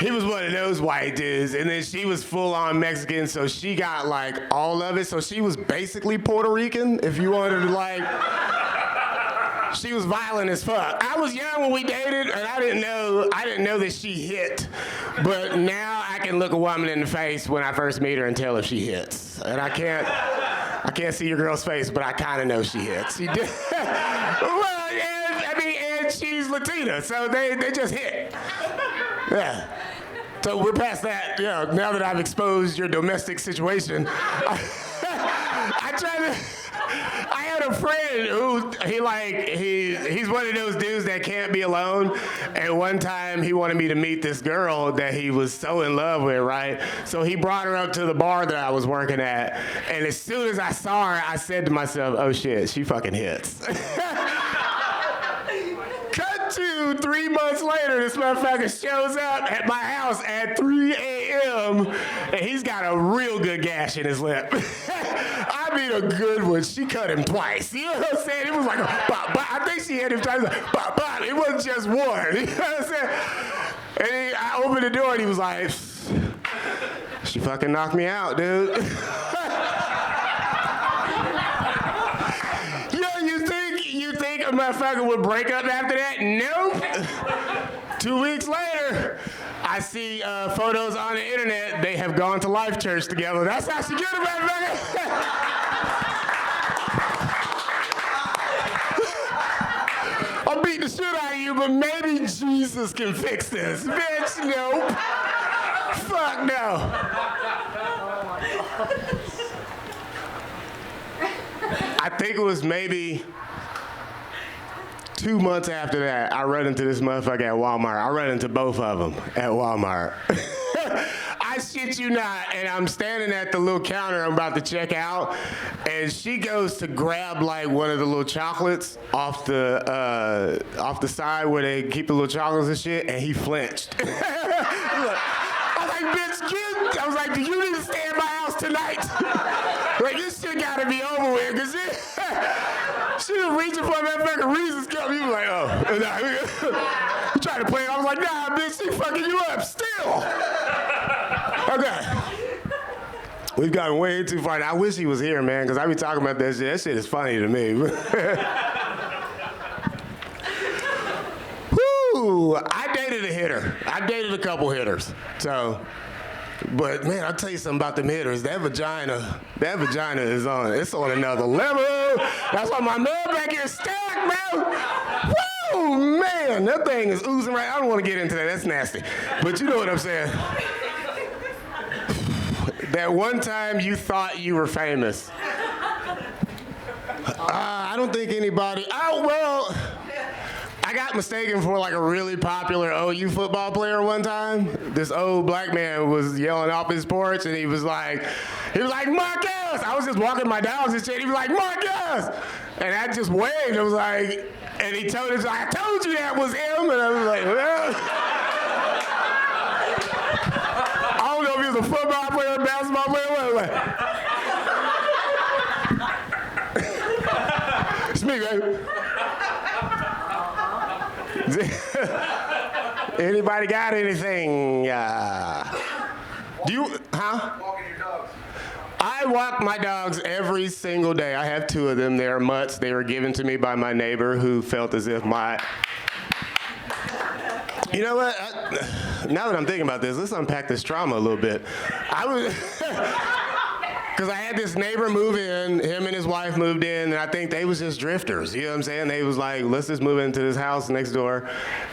He was one of those white dudes, and then she was full-on Mexican, so she got like all of it. So she was basically Puerto Rican, if you wanted to like. She was violent as fuck. I was young when we dated, and I didn't know that she hit. But now I can look a woman in the face when I first meet her and tell if she hits. And I can't see your girl's face, but I kind of know she hits. She did. Well, and she's Latina, so they just hit. Yeah. So we're past that. Yeah. Now that I've exposed your domestic situation, I had a friend who he's one of those dudes that can't be alone. And one time he wanted me to meet this girl that he was so in love with, right? So he brought her up to the bar that I was working at. And as soon as I saw her, I said to myself, oh shit, she fucking hits. Cut to 3 months later, this motherfucker shows up at my house at 3 a.m. and he's got a real good gash in his lip. I mean a good one. She cut him twice. You know what I'm saying? It was like a bop, bop. I think she hit him twice. Like, bop, bop. It wasn't just one. You know what I'm saying? And I opened the door and he was like, she fucking knocked me out, dude. You think a motherfucker would break up after that? Nope. 2 weeks later, I see photos on the internet. They have gone to Life Church together. That's how she get a motherfucker. I'll beat the shit out of you, but maybe Jesus can fix this. Bitch, nope. Fuck no. I think it was maybe 2 months after that, I run into this motherfucker at Walmart. I run into both of them at Walmart. I shit you not, and I'm standing at the little counter I'm about to check out, and she goes to grab like one of the little chocolates off the side where they keep the little chocolates and shit, and he flinched. I was like, bitch, I was like, do you need to stay in my house tonight? Like, this shit gotta be over with, because she was reaching for that fucking Reese's cup. He was like, oh. He tried to play it. I was like, nah, bitch, she fucking you up still. Okay. We've gotten way too far. I wish he was here, man, because I be talking about that shit. That shit is funny to me. Woo! I dated a hitter. I dated a couple hitters. So, but man, I'll tell you something about them hitters. That vagina is it's on another level. That's why my man back here stacked, bro. Woo, man, that thing is oozing right. I don't want to get into that. That's nasty. But you know what I'm saying. That one time you thought you were famous. I don't think anybody. Oh well. I got mistaken for like a really popular OU football player one time. This old black man was yelling off his porch, and he was like, Marcus! I was just walking my dogs and shit. He was like, Marcus! And I just waved. I was like, and he told us, I told you that was him. And I was like, well. I don't know if he was a football player, a basketball player, what. Anybody got anything? Do you, huh? Walking your dogs. I walk my dogs every single day. I have 2 of them. They're mutts. They were given to me by my neighbor who felt as if my... You know what? Now that I'm thinking about this, let's unpack this trauma a little bit. I was... Because I had this neighbor move in, him and his wife moved in, and I think they was just drifters, you know what I'm saying? They was like, let's just move into this house next door.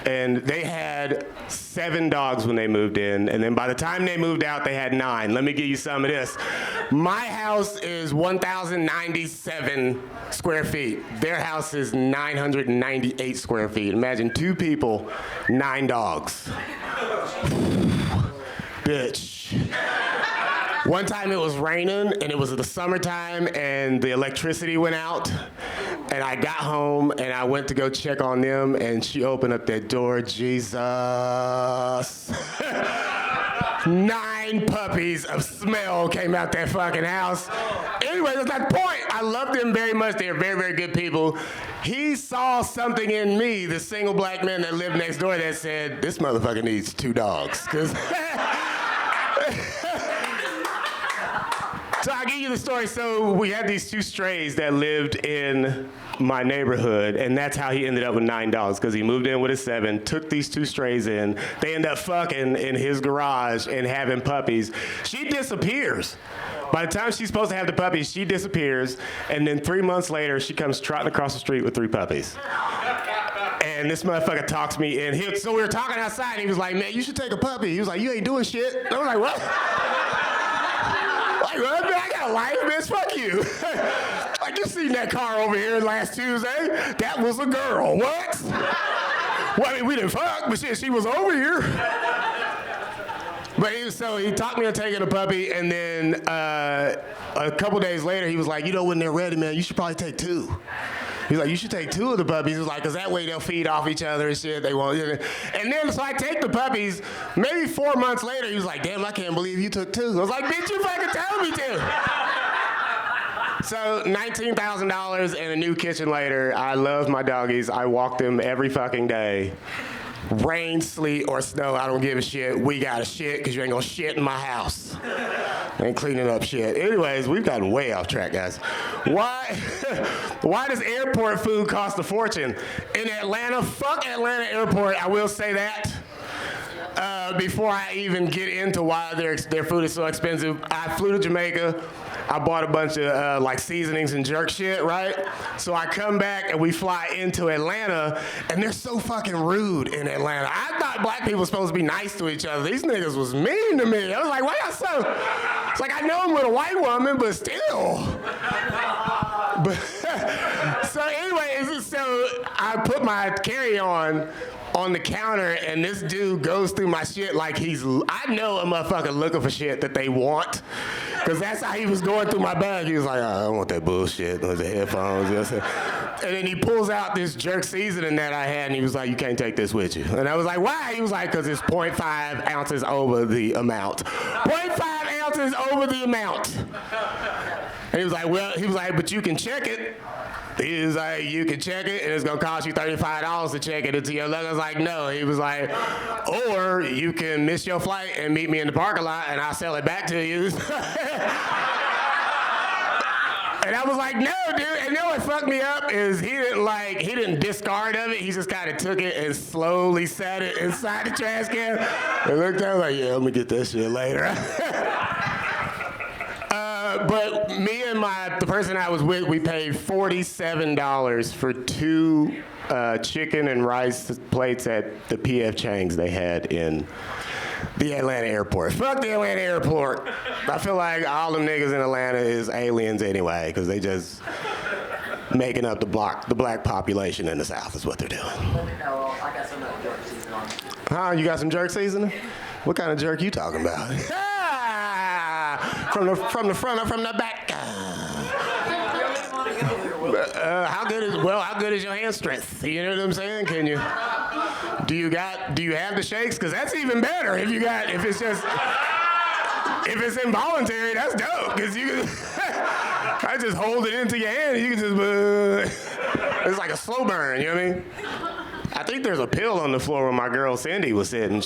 And they had 7 dogs when they moved in, and then by the time they moved out, they had 9. Let me give you some of this. My house is 1,097 square feet. Their house is 998 square feet. Imagine 2 people, 9 dogs. Bitch. One time it was raining, and it was the summertime, and the electricity went out, and I got home, and I went to go check on them, and she opened up that door, Jesus. 9 puppies of smell came out that fucking house. Anyway, that's not the point. I love them very much. They're very, very good people. He saw something in me, the single black man that lived next door, that said, this motherfucker needs 2 dogs. So I'll give you the story. So we had these 2 strays that lived in my neighborhood, and that's how he ended up with 9 dogs, because he moved in with his 7, took these 2 strays in. They end up fucking in his garage and having puppies. She disappears. By the time she's supposed to have the puppies, she disappears, and then 3 months later, she comes trotting across the street with 3 puppies. And this motherfucker talks me in. So we were talking outside, and he was like, man, you should take a puppy. He was like, you ain't doing shit. And I was like, what? Like, what? Man, I got a life, bitch. Fuck you. Like, you seen that car over here last Tuesday? That was a girl. What? Well, I mean, we didn't fuck, but shit, she was over here. But he talked me into taking a puppy, and then a couple days later, he was like, you know, when they're ready, man, you should probably take 2. He's like, you should take 2 of the puppies. He's like, because that way they'll feed off each other and shit. They won't. And then, so I take the puppies. Maybe 4 months later, he was like, damn, I can't believe you took 2. I was like, bitch, you fucking told me to. So $19,000 and a new kitchen later. I love my doggies. I walk them every fucking day. Rain, sleet, or snow, I don't give a shit. We gotta shit, because you ain't gonna shit in my house. Ain't cleaning up shit. Anyways, we've gotten way off track, guys. Why does airport food cost a fortune? In Atlanta, fuck Atlanta airport, I will say that. Before I even get into why their food is so expensive, I flew to Jamaica. I bought a bunch of like seasonings and jerk shit, right? So I come back and we fly into Atlanta, and they're so fucking rude in Atlanta. I thought black people were supposed to be nice to each other. These niggas was mean to me. I was like, why y'all so? It's like, I know I'm with a white woman, but still. So anyway, so I put my carry-on the counter, and this dude goes through my shit like I know a motherfucker looking for shit that they want, because that's how he was going through my bag. He was like, I don't want that bullshit, the headphones. And then he pulls out this jerk seasoning that I had, and he was like, you can't take this with you. And I was like, why? He was like, because it's 0.5 ounces over the amount. 0.5 ounces over the amount. And he was like, but you can check it. He was like, you can check it, and it's gonna cost you $35 to check it into your luggage. I was like, no. He was like, or you can miss your flight and meet me in the parking lot, and I'll sell it back to you. And I was like, no, dude. And you know what fucked me up is he didn't discard of it. He just kind of took it and slowly set it inside the trash can. And looked at it like, yeah, let me get that shit later. But me and the person I was with, we paid $47 for 2 chicken and rice plates at the P.F. Chang's they had in the Atlanta airport. Fuck the Atlanta airport. I feel like all them niggas in Atlanta is aliens anyway, because they just making up the black population in the South is what they're doing. Let me know. I got some jerk seasoning on. Huh? You got some jerk seasoning? What kind of jerk you talking about? From the front or from the back? How good is your hand strength? You know what I'm saying? Can you? Do you have the shakes? Because that's even better if it's just. If it's involuntary, that's dope, because you can, I just hold it into your hand, and you can just, it's like a slow burn, you know what I mean? I think there's a pill on the floor where my girl Cindy was sitting.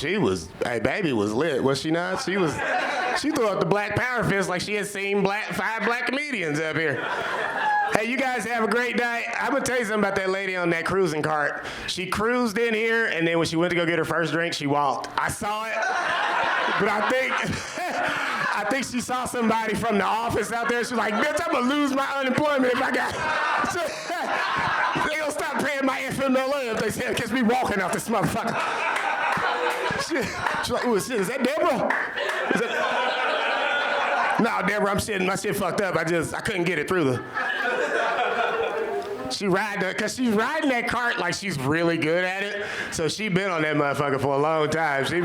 Hey, baby was lit, was she not? She threw out the black power fist like she had seen 5 black comedians up here. Hey, you guys have a great night. I'm gonna tell you something about that lady on that cruising cart. She cruised in here, and then when she went to go get her first drink, she walked. I saw it, but I think she saw somebody from the office out there. She was like, bitch, I'm gonna lose my unemployment if I got. They gonna stop paying my FMLA if they say catch me walking off this motherfucker. She's like, ooh, shit, is that Deborah? No, Deborah, I'm shitting. My shit fucked up. I couldn't get it through the. She's riding that cart like she's really good at it. So she been on that motherfucker for a long time. She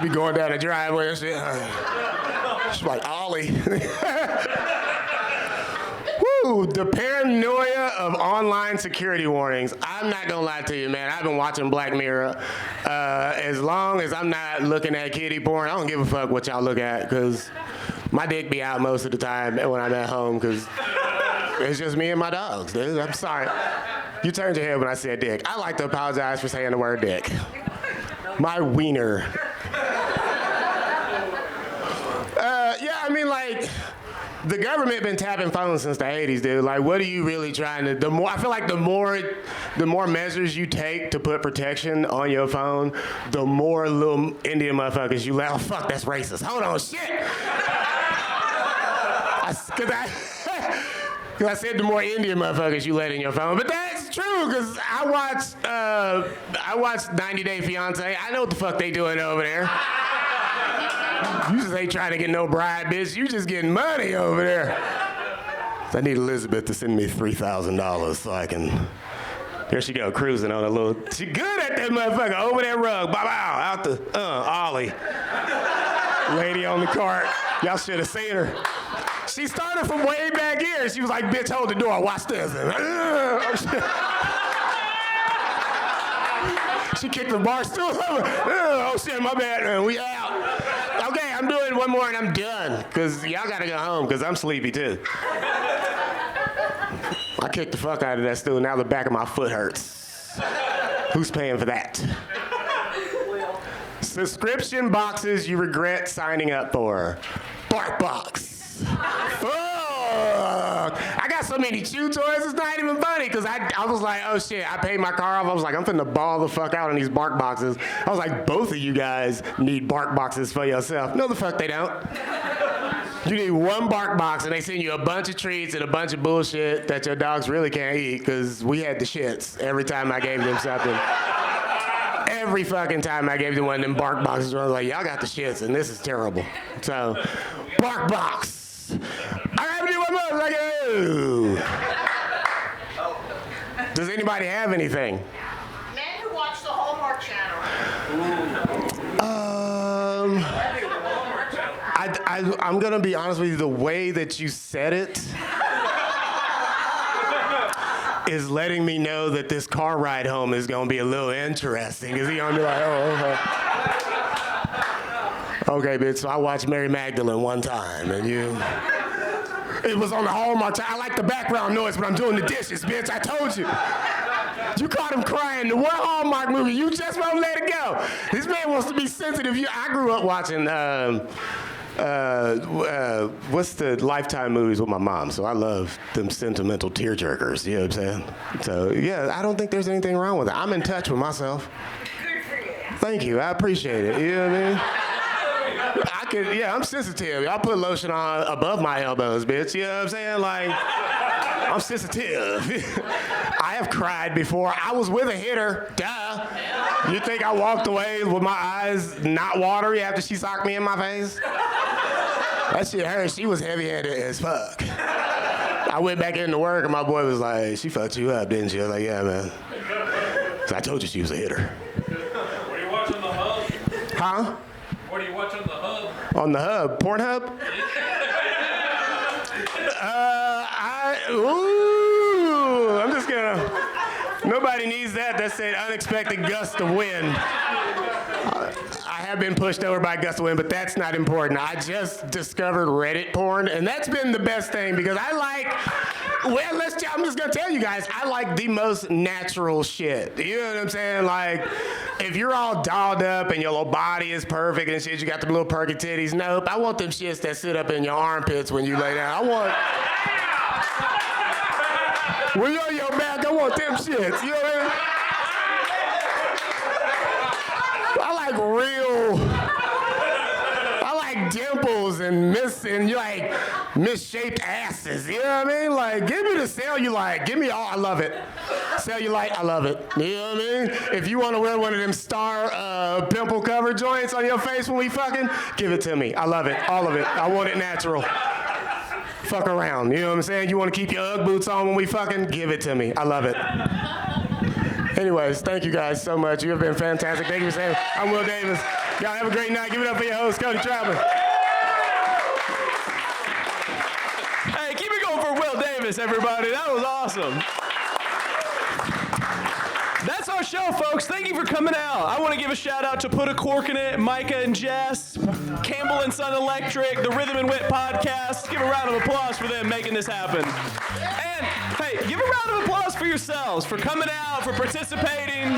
be going down the driveway and shit. She's like Ollie. Woo, the paranoia of online security warnings. I'm not gonna lie to you, man. I've been watching Black Mirror. As long as I'm not looking at kiddie porn, I don't give a fuck what y'all look at, because my dick be out most of the time when I'm at home, because it's just me and my dogs, dude. I'm sorry. You turned your head when I said dick. I like to apologize for saying the word dick. My wiener. Yeah, I mean, like, the government been tapping phones since the 80s, dude. Like, what are you really trying to, I feel like the more measures you take to put protection on your phone, the more little Indian motherfuckers you let. Oh, fuck, that's racist. Hold on, shit. Because I said the more Indian motherfuckers you let in your phone. But that's true, because I watched 90 Day Fiance. I know what the fuck they doing over there. You just ain't trying to get no bride, bitch. You just getting money over there. So I need Elizabeth to send me $3,000 so I can. There she go, cruising on a little. She good at that motherfucker. Over that rug. Bow, bow, out the Ollie. Lady on the cart. Y'all should have seen her. She started from way back here. She was like, bitch, hold the door. Watch this. She kicked the bar stool over. Oh, shit, my bad, man. We out. Okay, I'm doing one more and I'm done, because y'all got to go home, because I'm sleepy, too. I kicked the fuck out of that stool. Now the back of my foot hurts. Who's paying for that? Subscription boxes you regret signing up for. BarkBox. I got so many chew toys, it's not even funny, because I was like, oh shit, I paid my car off. I was like, I'm finna ball the fuck out on these bark boxes. I was like, both of you guys need bark boxes for yourself. No, the fuck they don't. You need one bark box and they send you a bunch of treats and a bunch of bullshit that your dogs really can't eat, because we had the shits every time I gave them something. Every fucking time I gave them one of them bark boxes, I was like, y'all got the shits and this is terrible. So, bark box. I gotta do one more. Like, ooh. Does anybody have anything? Men who watch the Hallmark Channel. I'm gonna be honest with you. The way that you said it is letting me know that this car ride home is gonna be a little interesting. Is he gonna be like, oh, okay, bitch, so I watched Mary Magdalene one time, and it was on the Hallmark channel. I like the background noise when I'm doing the dishes, bitch, I told you. You caught him crying. The one Hallmark movie, you just won't let it go. This man wants to be sensitive. I grew up watching, what's the Lifetime movies with my mom, so I love them sentimental tearjerkers, you know what I'm saying? So, yeah, I don't think there's anything wrong with it. I'm in touch with myself. Good for you. Thank you, I appreciate it, you know what I mean? I'm sensitive. I'll put lotion on above my elbows, bitch, you know what I'm saying? Like, I'm sensitive. I have cried before. I was with a hitter, duh. You think I walked away with my eyes not watery after she socked me in my face? That shit hurt. She was heavy-handed as fuck. I went back into work and my boy was like, she fucked you up, didn't she? I was like, yeah, man. So I told you she was a hitter. What are you watching on the hub? Huh? What are you watching on the hub? On the hub? Pornhub? I'm just gonna, nobody needs that. That's an unexpected gust of wind. I have been pushed over by a gust of wind, but that's not important. I just discovered Reddit porn, and that's been the best thing because I like, I'm just gonna tell you guys, I like the most natural shit. You know what I'm saying? Like, if you're all dolled up and your little body is perfect and shit, you got the little perky titties, nope. I want them shits that sit up in your armpits when you lay down. When you're on your back, I want them shits. You know what I mean? I like dimples and misshaped asses. You know what I mean? Like, give me the cellulite. Give me all. I love it. Cellulite, I love it. You know what I mean? If you want to wear one of them star pimple cover joints on your face when we fucking, give it to me. I love it. All of it. I want it natural. Fuck around. You know what I'm saying? You want to keep your Ugg boots on when we fucking, give it to me. I love it. Anyways, thank you guys so much. You have been fantastic. Thank you for saying. I'm Will Davis. Y'all have a great night. Give it up for your host, Cody Troutman. Hey, keep it going for Will Davis, everybody. That was awesome. That's our show, folks. Thank you for coming out. I want to give a shout out to Put a Cork in It, Micah and Jess, Campbell and Son Electric, the Rhythm and Wit podcast. Give a round of applause for them making this happen. And hey, give a round of applause for yourselves, for coming out, for participating.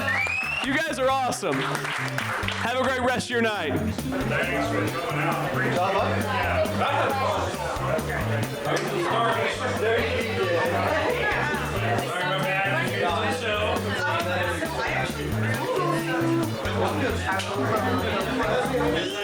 You guys are awesome. Have a great rest of your night. Thanks for coming out. Yeah.